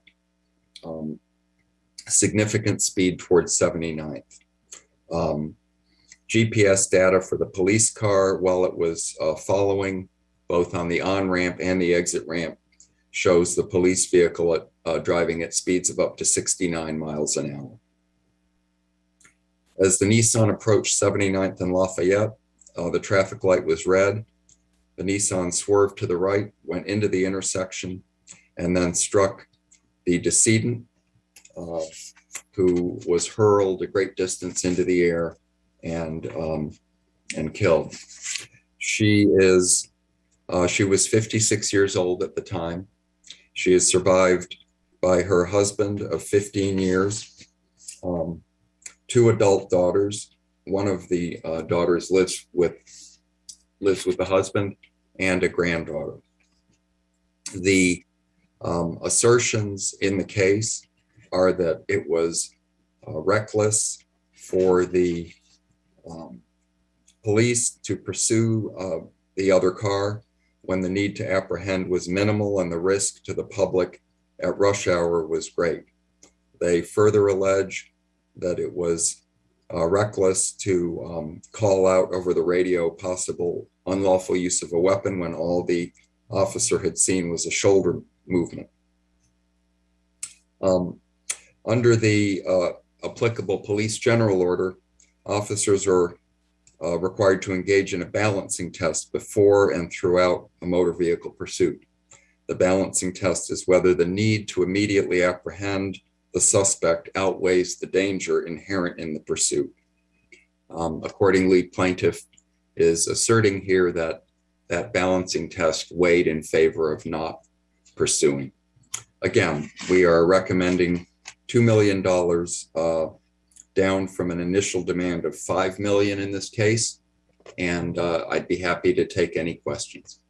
significant speed towards 79th. GPS data for the police car while it was following both on the on-ramp and the exit ramp shows the police vehicle driving at speeds of up to 69 miles an hour. As the Nissan approached 79th and Lafayette, the traffic light was red. The Nissan swerved to the right, went into the intersection, and then struck the decedent, who was hurled a great distance into the air and killed. She was 56 years old at the time. She is survived by her husband of 15 years, 2 adult daughters. One of the daughters lives with the husband, and a granddaughter. The assertions in the case are that it was reckless for the police to pursue the other car when the need to apprehend was minimal and the risk to the public at rush hour was great. They further allege that it was reckless to call out over the radio possible unlawful use of a weapon when all the officer had seen was a shoulder movement. Under the applicable police general order, officers are required to engage in a balancing test before and throughout a motor vehicle pursuit. The balancing test is whether the need to immediately apprehend the suspect outweighs the danger inherent in the pursuit. Accordingly, plaintiff is asserting here that that balancing test weighed in favor of not pursuing. Again, we are recommending $2 million down from an initial demand of $5 million in this case, and I'd be happy to take any questions.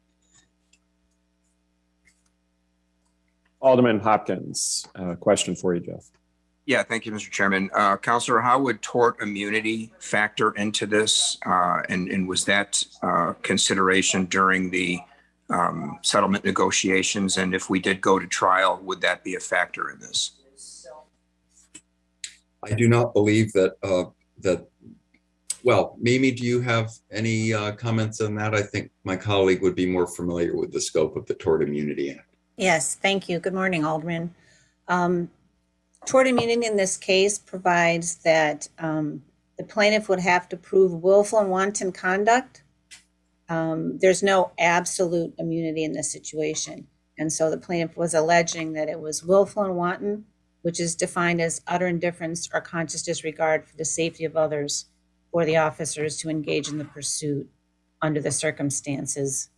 Alderman Hopkins, question for you, Jeff.
Yeah, thank you, Mr. Chairman. Counselor, how would tort immunity factor into this? And was that consideration during the settlement negotiations? And if we did go to trial, would that be a factor in this?
I do not believe that, well, Mimi, do you have any comments on that? I think my colleague would be more familiar with the scope of the Tort Immunity Act.
Yes, thank you. Good morning, Alderman. Tort immunity in this case provides that the plaintiff would have to prove willful and wanton conduct. There's no absolute immunity in this situation. And so the plaintiff was alleging that it was willful and wanton, which is defined as utter indifference or conscious disregard for the safety of others or the officers to engage in the pursuit under the circumstances,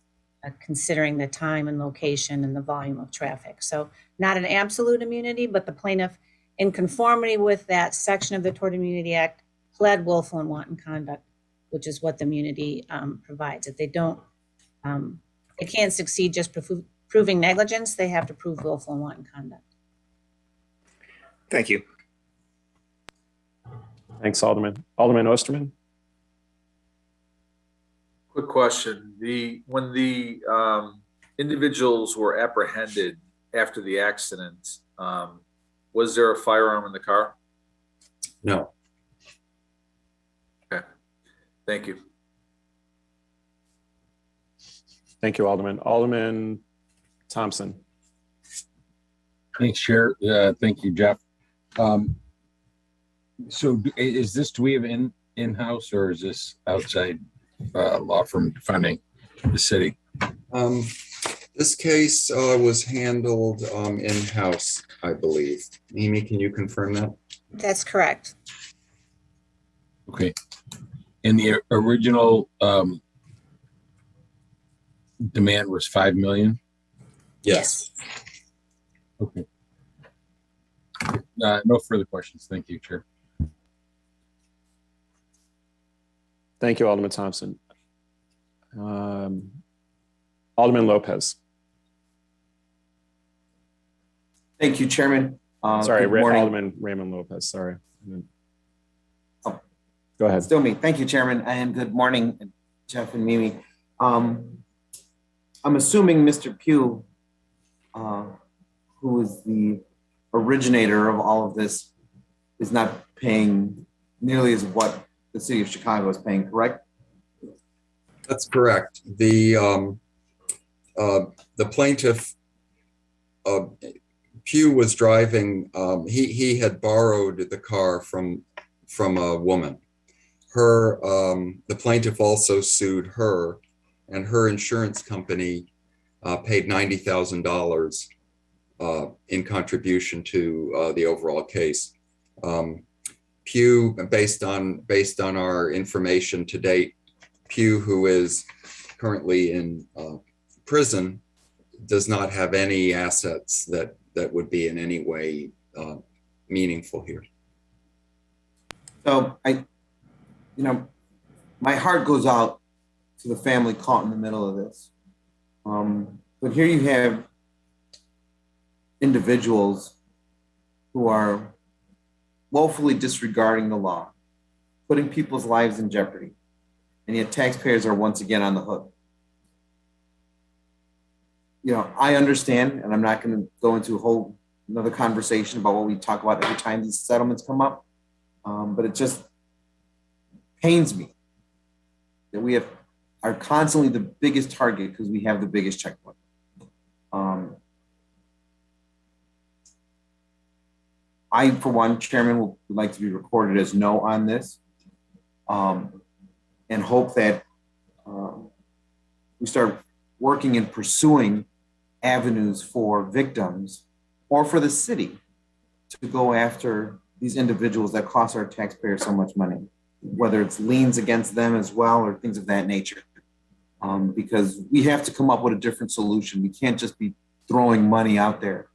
considering the time and location and the volume of traffic. So not an absolute immunity, but the plaintiff, in conformity with that section of the Tort Immunity Act, pled willful and wanton conduct, which is what the immunity provides. If they don't, they can't succeed just proving negligence, they have to prove willful and wanton conduct.
Thank you.
Thanks, Alderman. Alderman Osterman.
Quick question. When the individuals were apprehended after the accident, was there a firearm in the car?
No.
Okay. Thank you.
Thank you, Alderman. Alderman Thompson.
Thanks, Chair. Thank you, Jeff. So is this, do we have in-house or is this outside law firm defending the city?
This case was handled in-house, I believe. Mimi, can you confirm that?
That's correct.
Okay. And the original demand was $5 million?
Yes.
Okay. No further questions. Thank you, Chair.
Thank you, Alderman Thompson. Alderman Lopez.
Thank you, Chairman.
Sorry,
good morning.
Alderman Raymond Lopez. Sorry. Go ahead.
Still me. Thank you, Chairman. And good morning, Jeff and Mimi. I'm assuming Mr. Pugh, who is the originator of all of this, is not paying nearly as what the city of Chicago is paying, correct?
That's correct. The plaintiff, Pugh, was driving. He had borrowed the car from a woman. The plaintiff also sued her, and her insurance company paid $90,000 in contribution to the overall case. Pugh, based on our information to date, Pugh, who is currently in prison, does not have any assets that would be in any way meaningful here.
So my heart goes out to the family caught in the middle of this. But here you have individuals who are woefully disregarding the law, putting people's lives in jeopardy, and yet taxpayers are once again on the hook. I understand, and I'm not going to go into another conversation about what we talk about every time these settlements come up, but it just pains me that we are constantly the biggest target because we have the biggest checkpoint. I, for one, Chairman, would like to be recorded as no on this, and hope that we start working and pursuing avenues for victims or for the city to go after these individuals that cost our taxpayers so much money, whether it's liens against them as well or things of that nature. Because we have to come up with a different solution. We can't just be throwing money out there.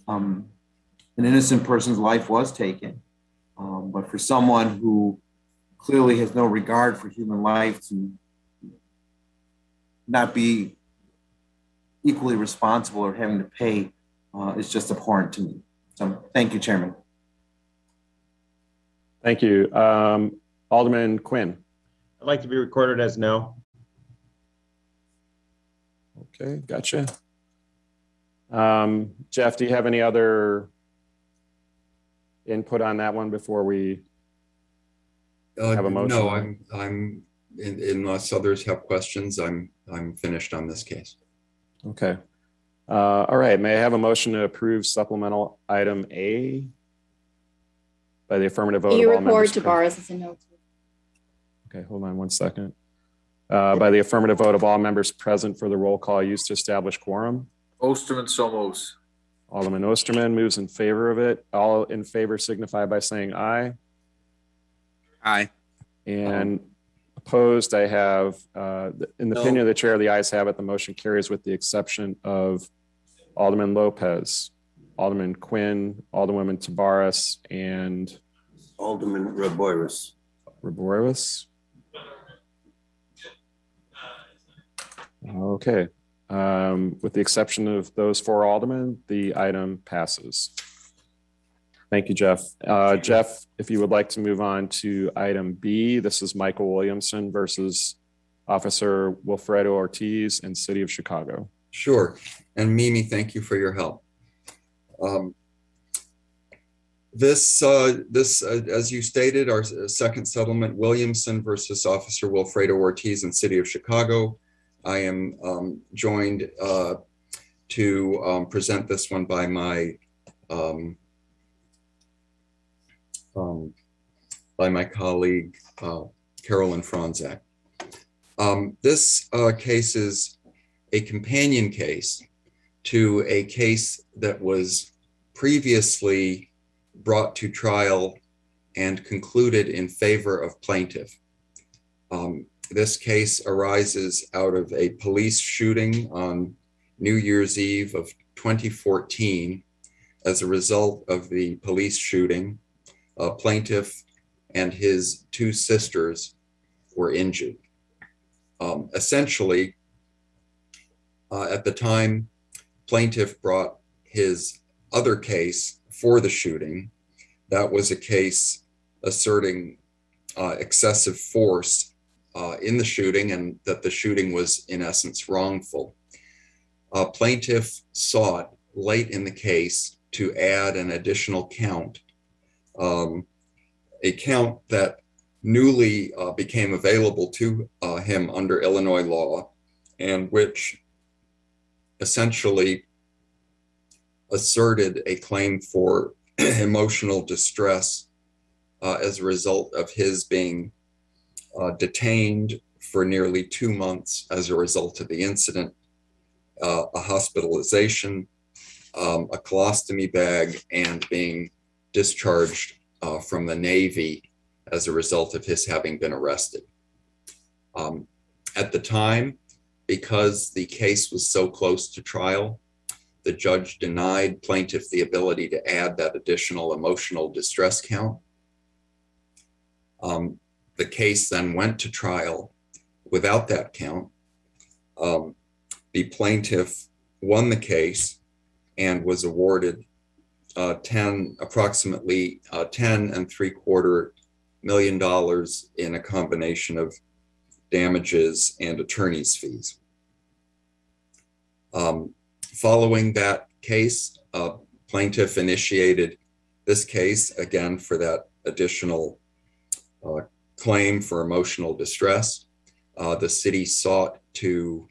An innocent person's life was taken, but for someone who clearly has no regard for human life to not be equally responsible or having to pay is just abhorrent to me. So thank you, Chairman.
Thank you. Alderman Quinn.
I'd like to be recorded as no.
Okay, gotcha. Jeff, do you have any other input on that one before we have a motion?
No, I'm unless others have questions, I'm finished on this case.
Okay. All right. May I have a motion to approve supplemental item A by the affirmative vote
You
of all members?
record Tabarez as a no.
Okay, hold on one second. By the affirmative vote of all members present for the roll call used to establish quorum.
Osterman, so moves.
Alderman Osterman moves in favor of it. All in favor signify by saying aye.
Aye.
And opposed, I have, in the opinion of the chair, the ayes have it. The motion carries with the exception of Alderman Lopez, Alderman Quinn, Alderwoman Tabarez, and
Alderman Raboyris.
Okay. With the exception of those four aldermen, the item passes. Thank you, Jeff. Jeff, if you would like to move on to item B, this is Michael Williamson versus Officer Wilfredo Ortiz and City of Chicago.
Sure. And Mimi, thank you for your help. This, as you stated, our second settlement, Williamson versus Officer Wilfredo Ortiz and City of Chicago. I am joined to present this one by my colleague, Carolyn Franzak. This case is a companion case to a case that was previously brought to trial and concluded in favor of plaintiff. This case arises out of a police shooting on New Year's Eve of 2014. As a result of the police shooting, a plaintiff and his two sisters were injured. Essentially, at the time plaintiff brought his other case for the shooting, that was a case asserting excessive force in the shooting and that the shooting was in essence wrongful. Plaintiff sought late in the case to add an additional count, a count that newly became available to him under Illinois law, and which essentially asserted a claim for emotional distress as a result of his being detained for nearly 2 months as a result of the incident, a hospitalization, a colostomy bag, and being discharged from the Navy as a result of his having been arrested. At the time, because the case was so close to trial, the judge denied plaintiff the ability to add that additional emotional distress count. The case then went to trial without that count. The plaintiff won the case and was awarded approximately $10.75 million in a combination of damages and attorney's fees. Following that case, plaintiff initiated this case again for that additional claim for emotional distress. The city sought to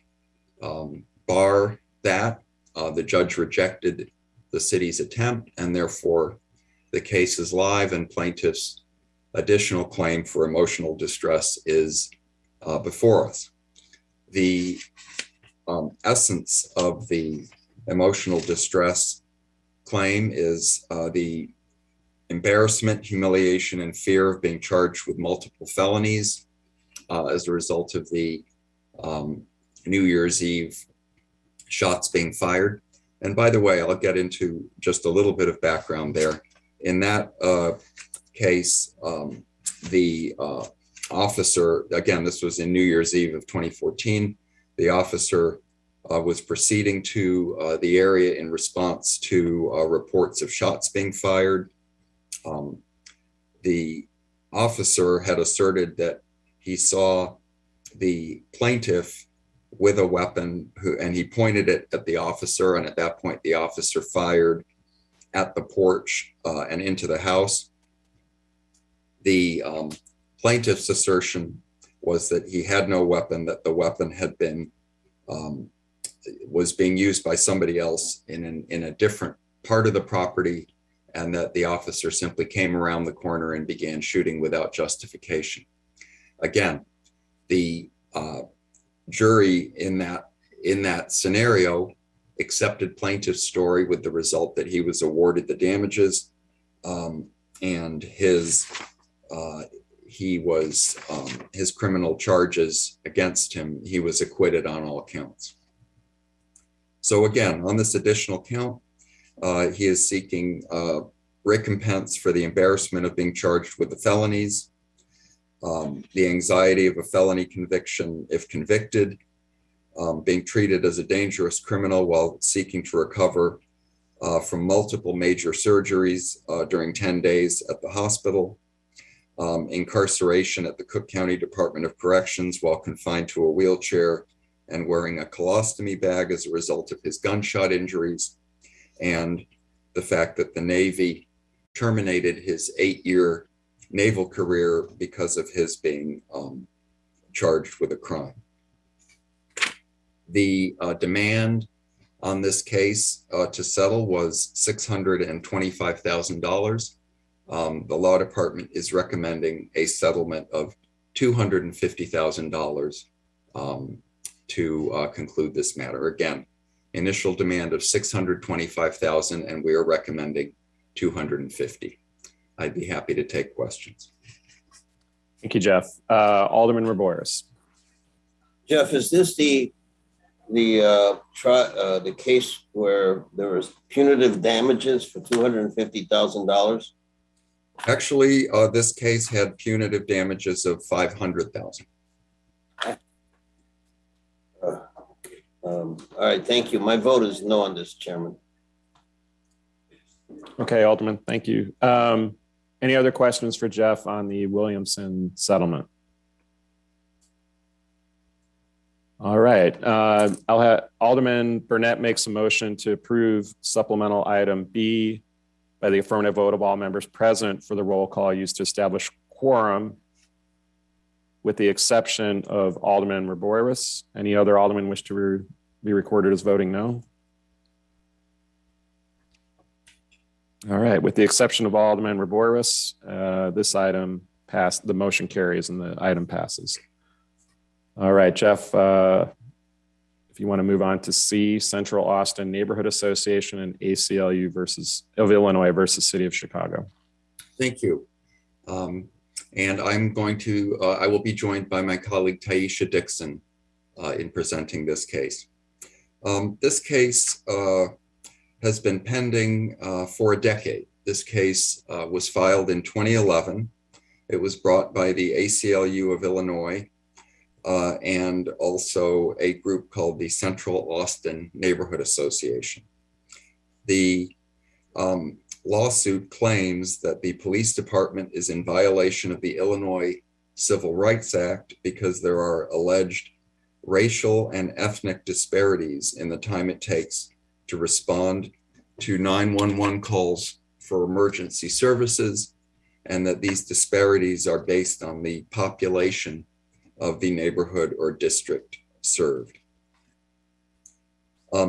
bar that. The judge rejected the city's attempt, and therefore the case is live, and plaintiff's additional claim for emotional distress is before us. The essence of the emotional distress claim is the embarrassment, humiliation, and fear of being charged with multiple felonies as a result of the New Year's Eve shots being fired. And by the way, I'll get into just a little bit of background there. In that case, the officer, again, this was in New Year's Eve of 2014, the officer was proceeding to the area in response to reports of shots being fired. The officer had asserted that he saw the plaintiff with a weapon and he pointed it at the officer, and at that point the officer fired at the porch and into the house. The plaintiff's assertion was that he had no weapon, that the weapon had been was being used by somebody else in a different part of the property, and that the officer simply came around the corner and began shooting without justification. Again, the jury in that scenario accepted plaintiff's story with the result that he was awarded the damages, and his criminal charges against him, he was acquitted on all counts. So again, on this additional count, he is seeking recompense for the embarrassment of being charged with the felonies, the anxiety of a felony conviction if convicted, being treated as a dangerous criminal while seeking to recover from multiple major surgeries during 10 days at the hospital, incarceration at the Cook County Department of Corrections while confined to a wheelchair and wearing a colostomy bag as a result of his gunshot injuries, and the fact that the Navy terminated his 8-year naval career because of his being charged with a crime. The demand on this case to settle was $625,000. The law department is recommending a settlement of $250,000 to conclude this matter. Again, initial demand of $625,000, and we are recommending $250,000. I'd be happy to take questions.
Thank you, Jeff. Alderman Roboris.
Jeff, is this the case where there was punitive damages for $250,000?
Actually, this case had punitive damages of $500,000.
All right, thank you. My vote is no on this, Chairman.
Okay, Alderman, thank you. Any other questions for Jeff on the Williamson settlement? All right, I'll have Alderman Burnett makes a motion to approve supplemental item B by the affirmative vote of all members present for the roll call used to establish quorum, with the exception of Alderman Roboris. Any other alderman wish to be recorded as voting no? All right, with the exception of Alderman Roboris, this item passed, the motion carries and the item passes. All right, Jeff, if you want to move on to C, Central Austin Neighborhood Association and ACLU of Illinois versus City of Chicago.
Thank you. And I'm going to, I will be joined by my colleague Taisha Dixon in presenting this case. This case has been pending for a decade. This case was filed in 2011. It was brought by the ACLU of Illinois and also a group called the Central Austin Neighborhood Association. The lawsuit claims that the police department is in violation of the Illinois Civil Rights Act because there are alleged racial and ethnic disparities in the time it takes to respond to 911 calls for emergency services, and that these disparities are based on the population of the neighborhood or district served.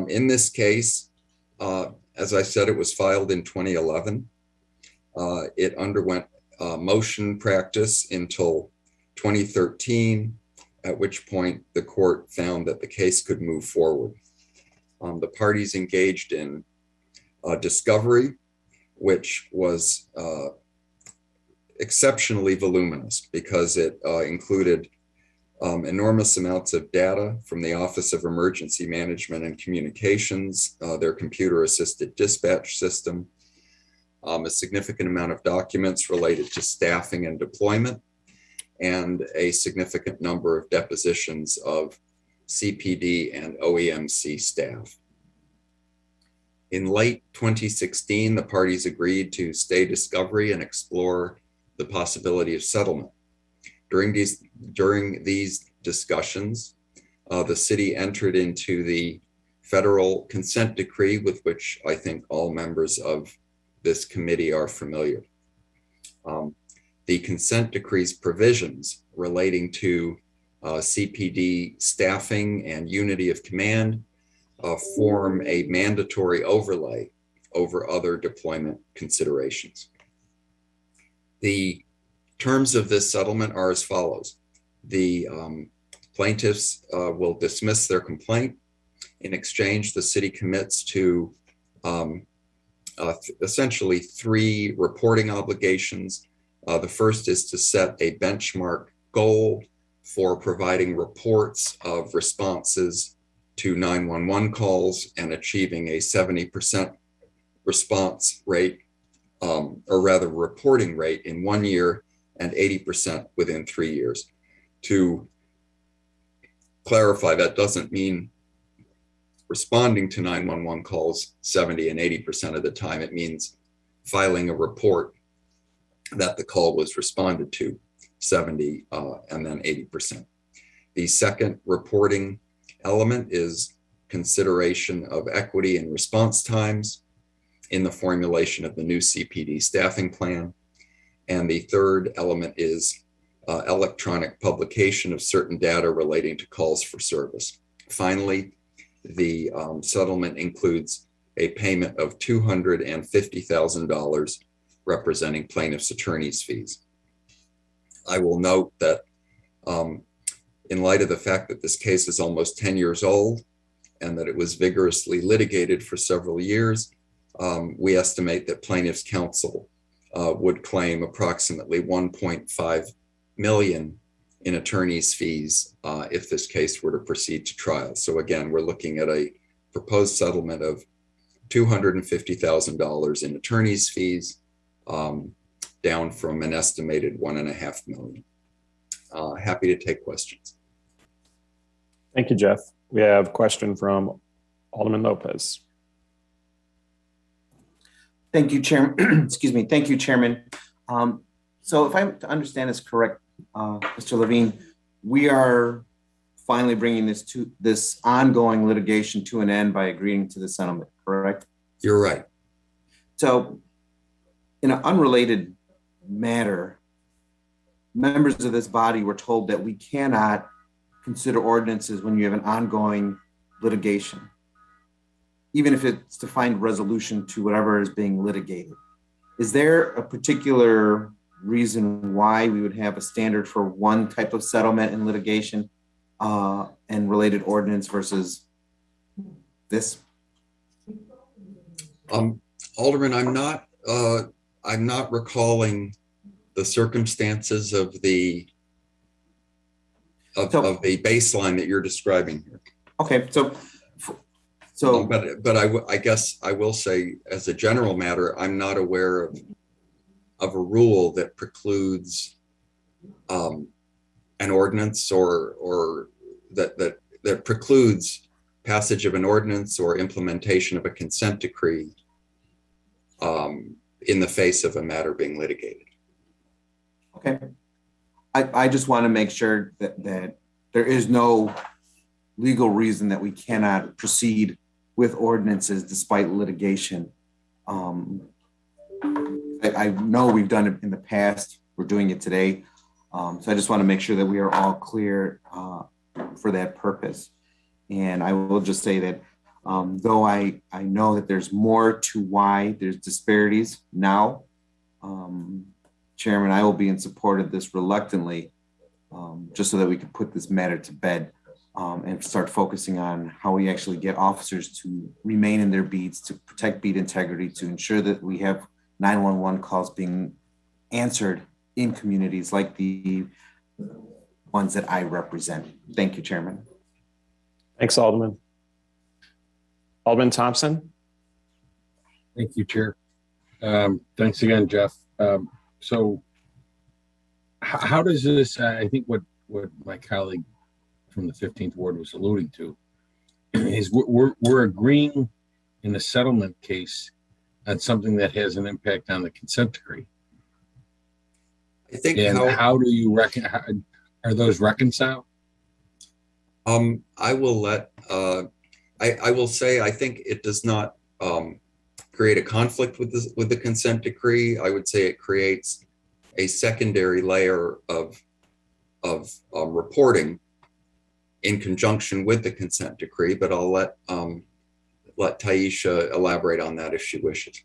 In this case, as I said, it was filed in 2011. It underwent motion practice until 2013, at which point the court found that the case could move forward. The parties engaged in discovery, which was exceptionally voluminous because it included enormous amounts of data from the Office of Emergency Management and Communications, their computer-assisted dispatch system, a significant amount of documents related to staffing and deployment, and a significant number of depositions of CPD, and OEMC staff. In late 2016, the parties agreed to stay discovery and explore the possibility of settlement. During these discussions, the city entered into the federal consent decree, with which I think all members of this committee are familiar. The consent decree's provisions relating to CPD staffing and unity of command form a mandatory overlay over other deployment considerations. The terms of this settlement are as follows. The plaintiffs will dismiss their complaint. In exchange, the city commits to essentially 3 reporting obligations. The first is to set a benchmark goal for providing reports of responses to 911 calls and achieving a 70% response rate, or rather reporting rate in 1 year and 80% within 3 years. To clarify, that doesn't mean responding to 911 calls 70 and 80% of the time. It means filing a report that the call was responded to 70 and then 80%. The second reporting element is consideration of equity and response times in the formulation of the new CPD staffing plan. And the third element is electronic publication of certain data relating to calls for service. Finally, the settlement includes a payment of $250,000 representing plaintiff's attorney's fees. I will note that in light of the fact that this case is almost 10 years old and that it was vigorously litigated for several years, we estimate that plaintiff's counsel would claim approximately $1.5 million in attorney's fees if this case were to proceed to trial. So again, we're looking at a proposed settlement of $250,000 in attorney's fees, down from an estimated $1.5 million. Happy to take questions.
Thank you, Jeff. We have a question from Alderman Lopez.
Thank you, Chairman. Excuse me. Thank you, Chairman. So if I understand this correct, Mr. Levine, we are finally bringing this ongoing litigation to an end by agreeing to the settlement, correct?
You're right.
So in an unrelated matter, members of this body were told that we cannot consider ordinances when you have an ongoing litigation, even if it's to find resolution to whatever is being litigated. Is there a particular reason why we would have a standard for one type of settlement and litigation and related ordinance versus this?
Alderman, I'm not recalling the circumstances of the baseline that you're describing here.
Okay, so
but I guess I will say, as a general matter, I'm not aware of a rule that precludes an ordinance or that precludes passage of an ordinance or implementation of a consent decree in the face of a matter being litigated.
Okay. I just want to make sure that there is no legal reason that we cannot proceed with ordinances despite litigation. I know we've done it in the past. We're doing it today. So I just want to make sure that we are all clear for that purpose. And I will just say that though I know that there's more to why there's disparities now, Chairman, I will be in support of this reluctantly, just so that we can put this matter to bed and start focusing on how we actually get officers to remain in their beats, to protect beat integrity, to ensure that we have 911 calls being answered in communities like the ones that I represent. Thank you, Chairman.
Thanks, Alderman. Alderman Thompson.
Thank you, Chair. Thanks again, Jeff. So how does this, I think what my colleague from the 15th Ward was alluding to, is we're agreeing in a settlement case on something that has an impact on the consent decree.
I think
and how do you are those reconciled?
I will let I will say I think it does not create a conflict with the consent decree. I would say it creates a secondary layer of reporting in conjunction with the consent decree, but I'll let Taisha elaborate on that if she wishes.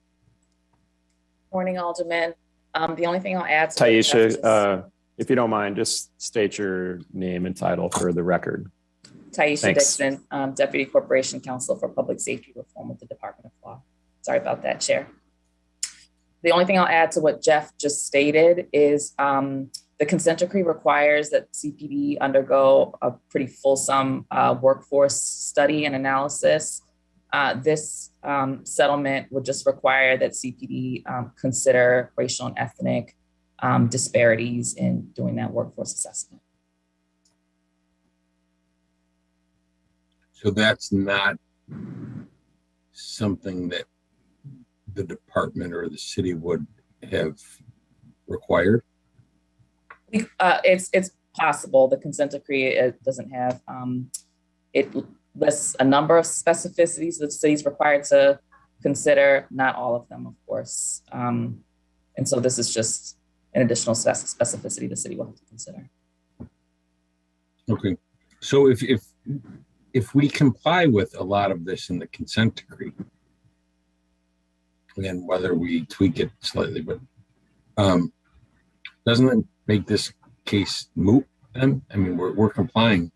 Morning, Alderman. The only thing I'll add to
Taisha, if you don't mind, just state your name and title for the record.
Taisha
Thanks.
Dixon, Deputy Corporation Counsel for Public Safety Reform with the Department of Law. Sorry about that, Chair. The only thing I'll add to what Jeff just stated is the consent decree requires that CPD undergo a pretty fulsome workforce study and analysis. This settlement would just require that CPD consider racial and ethnic disparities in doing that workforce assessment.
So that's not something that the department or the city would have required?
It's possible. The consent decree, it doesn't have, it lists a number of specificities that the city's required to consider, not all of them, of course. And so this is just an additional specificity the city will have to consider.
Okay. So if we comply with a lot of this in the consent decree, again, whether we tweak it slightly, but doesn't it make this case moot then? I mean, we're complying.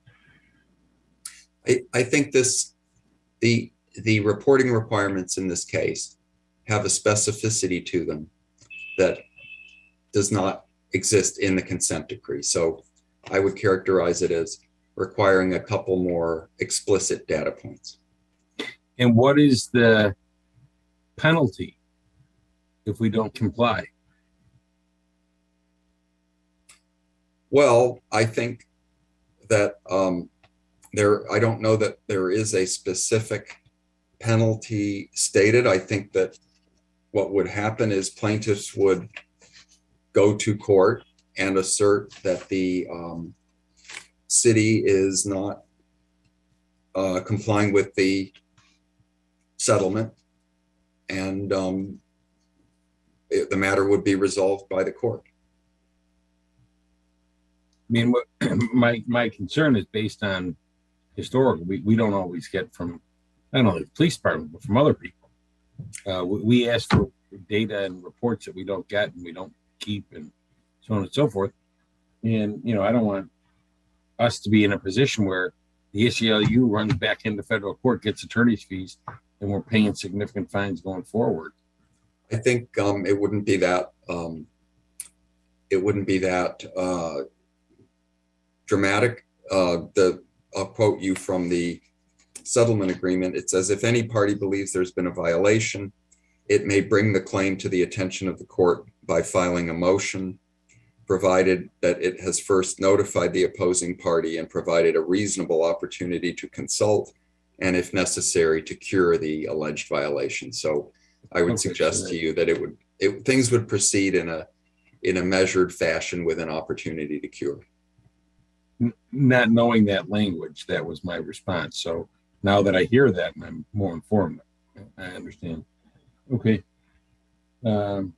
I think the reporting requirements in this case have a specificity to them that does not exist in the consent decree. So I would characterize it as requiring a couple more explicit data points.
And what is the penalty if we don't comply?
Well, I think that I don't know that there is a specific penalty stated. I think that what would happen is plaintiffs would go to court and assert that the city is not complying with the settlement, and the matter would be resolved by the court.
I mean, what my concern is based on historical. We don't always get from not only the police department, but from other people. We ask for data and reports that we don't get and we don't keep, and so on and so forth. And, you know, I don't want us to be in a position where the ACLU runs back into federal court, gets attorney's fees, and we're paying significant fines going forward.
I think it wouldn't be that dramatic. I'll quote you from the settlement agreement. It says, if any party believes there's been a violation, it may bring the claim to the attention of the court by filing a motion, provided that it has first notified the opposing party and provided a reasonable opportunity to consult, and if necessary, to cure the alleged violation. So I would suggest to you that things would proceed in a measured fashion with an opportunity to cure.
Not knowing that language, that was my response. So now that I hear that and I'm more informed, I understand. Okay. God,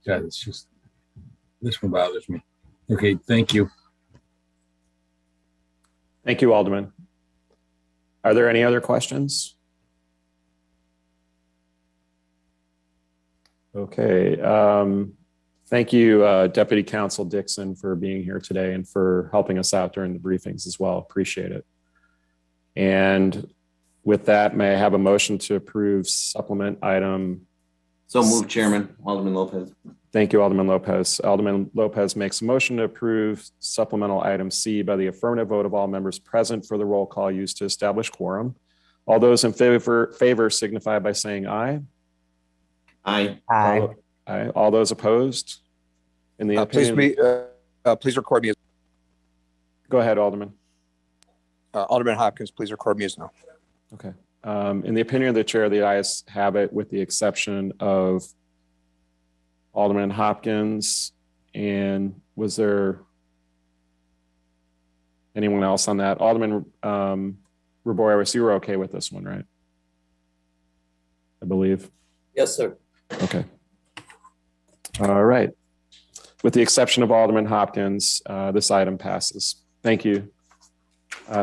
it's just, this one bothers me. Okay, thank you.
Thank you, Alderman. Are there any other questions? Okay. Thank you, Deputy Counsel Dixon, for being here today and for helping us out during the briefings as well. Appreciate it. And with that, may I have a motion to approve supplement item?
So moved, Chairman. Alderman Lopez.
Thank you, Alderman Lopez. Alderman Lopez makes a motion to approve supplemental item C by the affirmative vote of all members present for the roll call used to establish quorum. All those in favor signify by saying aye.
Aye.
Aye. Aye. All those opposed? In the opinion,
Please record me.
Go ahead, Alderman.
Alderman Hopkins, please record me as no.
Okay. In the opinion of the chair, the ayes have it with the exception of Alderman Hopkins. And was there anyone else on that? Alderman Raboy, you were okay with this one, right? I believe.
Yes, sir.
Okay. All right. With the exception of Alderman Hopkins, this item passes. Thank you.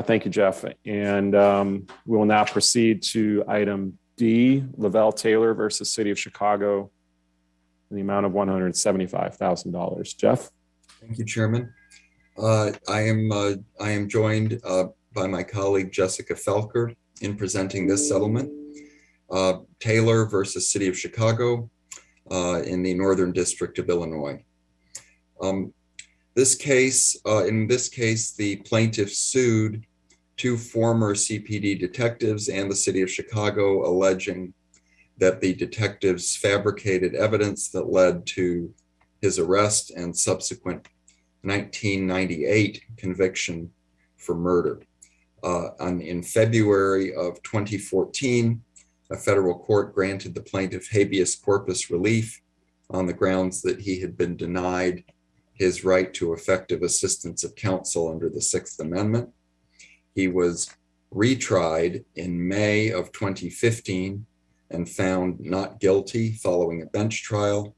Thank you, Jeff. And we will now proceed to item D, Lavelle Taylor versus City of Chicago in the amount of $175,000. Jeff?
Thank you, Chairman. I am joined by my colleague Jessica Felker in presenting this settlement. Taylor versus City of Chicago in the Northern District of Illinois. In this case, the plaintiff sued two former CPD detectives and the City of Chicago, alleging that the detectives fabricated evidence that led to his arrest and subsequent 1998 conviction for murder. In February of 2014, a federal court granted the plaintiff habeas corpus relief on the grounds that he had been denied his right to effective assistance of counsel under the Sixth Amendment. He was retried in May of 2015 and found not guilty following a bench trial.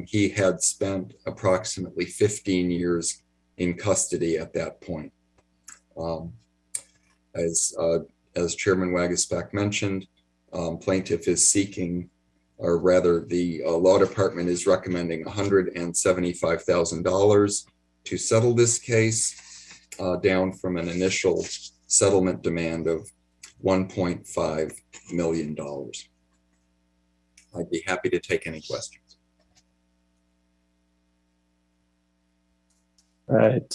He had spent approximately 15 years in custody at that point. As Chairman Waguespack mentioned, plaintiff is seeking, or rather the law department is recommending $175,000 to settle this case, down from an initial settlement demand of $1.5 million. I'd be happy to take any questions.
All right,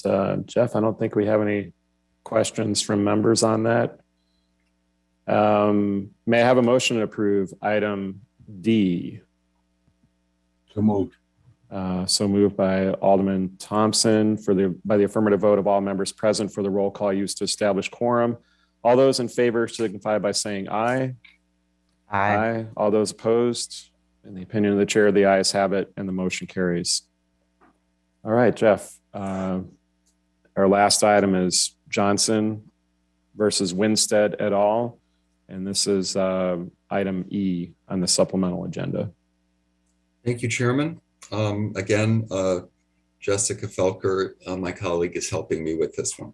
Jeff, I don't think we have any questions from members on that. May I have a motion to approve item D?
So moved.
So moved by Alderman Thompson by the affirmative vote of all members present for the roll call used to establish quorum. All those in favor signify by saying aye. Aye. All those opposed? In the opinion of the chair, the ayes have it and the motion carries. All right, Jeff. Our last item is Johnson versus Winstead et al. And this is item E on the supplemental agenda.
Thank you, Chairman. Again, Jessica Felker, my colleague, is helping me with this one.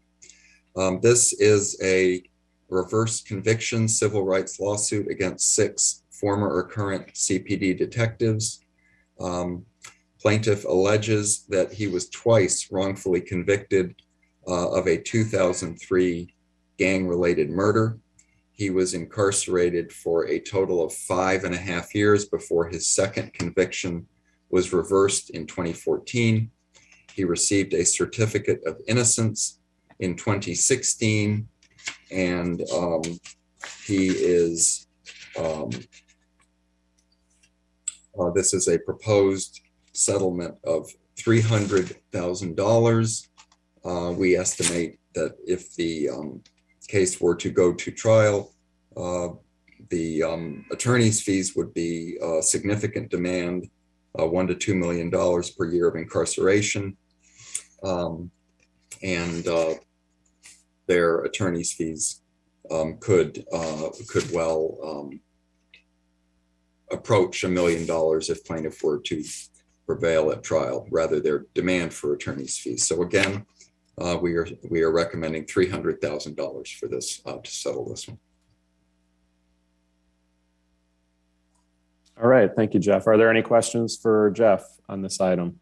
This is a reverse conviction civil rights lawsuit against 6 former or current CPD detectives. Plaintiff alleges that he was twice wrongfully convicted of a 2003 gang-related murder. He was incarcerated for a total of 5.5 years before his second conviction was reversed in 2014. He received a certificate of innocence in 2016, and he is, this is a proposed settlement of $300,000. We estimate that if the case were to go to trial, the attorney's fees would be a significant demand, $1 to $2 million per year of incarceration, and their attorney's fees could well approach $1 million if plaintiff were to prevail at trial, rather their demand for attorney's fees. So again, we are recommending $300,000 for this to settle this one.
All right, thank you, Jeff. Are there any questions for Jeff on this item?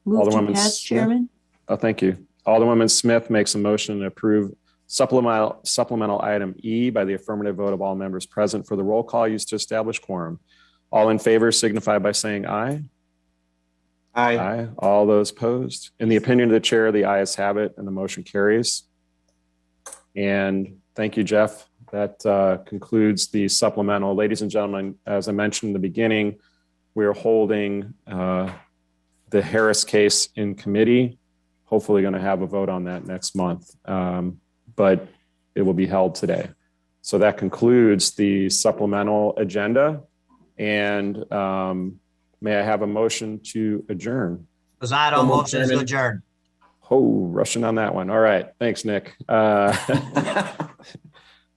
Move to pass, Chairman.
Oh, thank you. Alderwoman Smith makes a motion to approve supplemental item E by the affirmative vote of all members present for the roll call used to establish quorum. All in favor signify by saying aye. Aye. Aye. All those opposed? In the opinion of the chair, the ayes have it and the motion carries. And thank you, Jeff. That concludes the supplemental. Ladies and gentlemen, as I mentioned in the beginning, we are holding the Harris case in committee. hopefully going to have a vote on that next month, but it will be held today. So that concludes the supplemental agenda. And may I have a motion to adjourn?
Posado, motion to adjourn.
Oh, rushing on that one. All right. Thanks, Nick.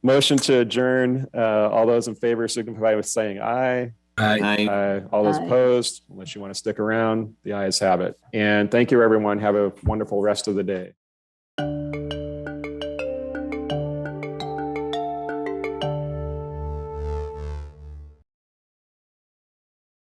Motion to adjourn. All those in favor signify by saying aye.
Aye.
All those opposed, unless you want to stick around, the ayes have it. And thank you, everyone. Have a wonderful rest of the day.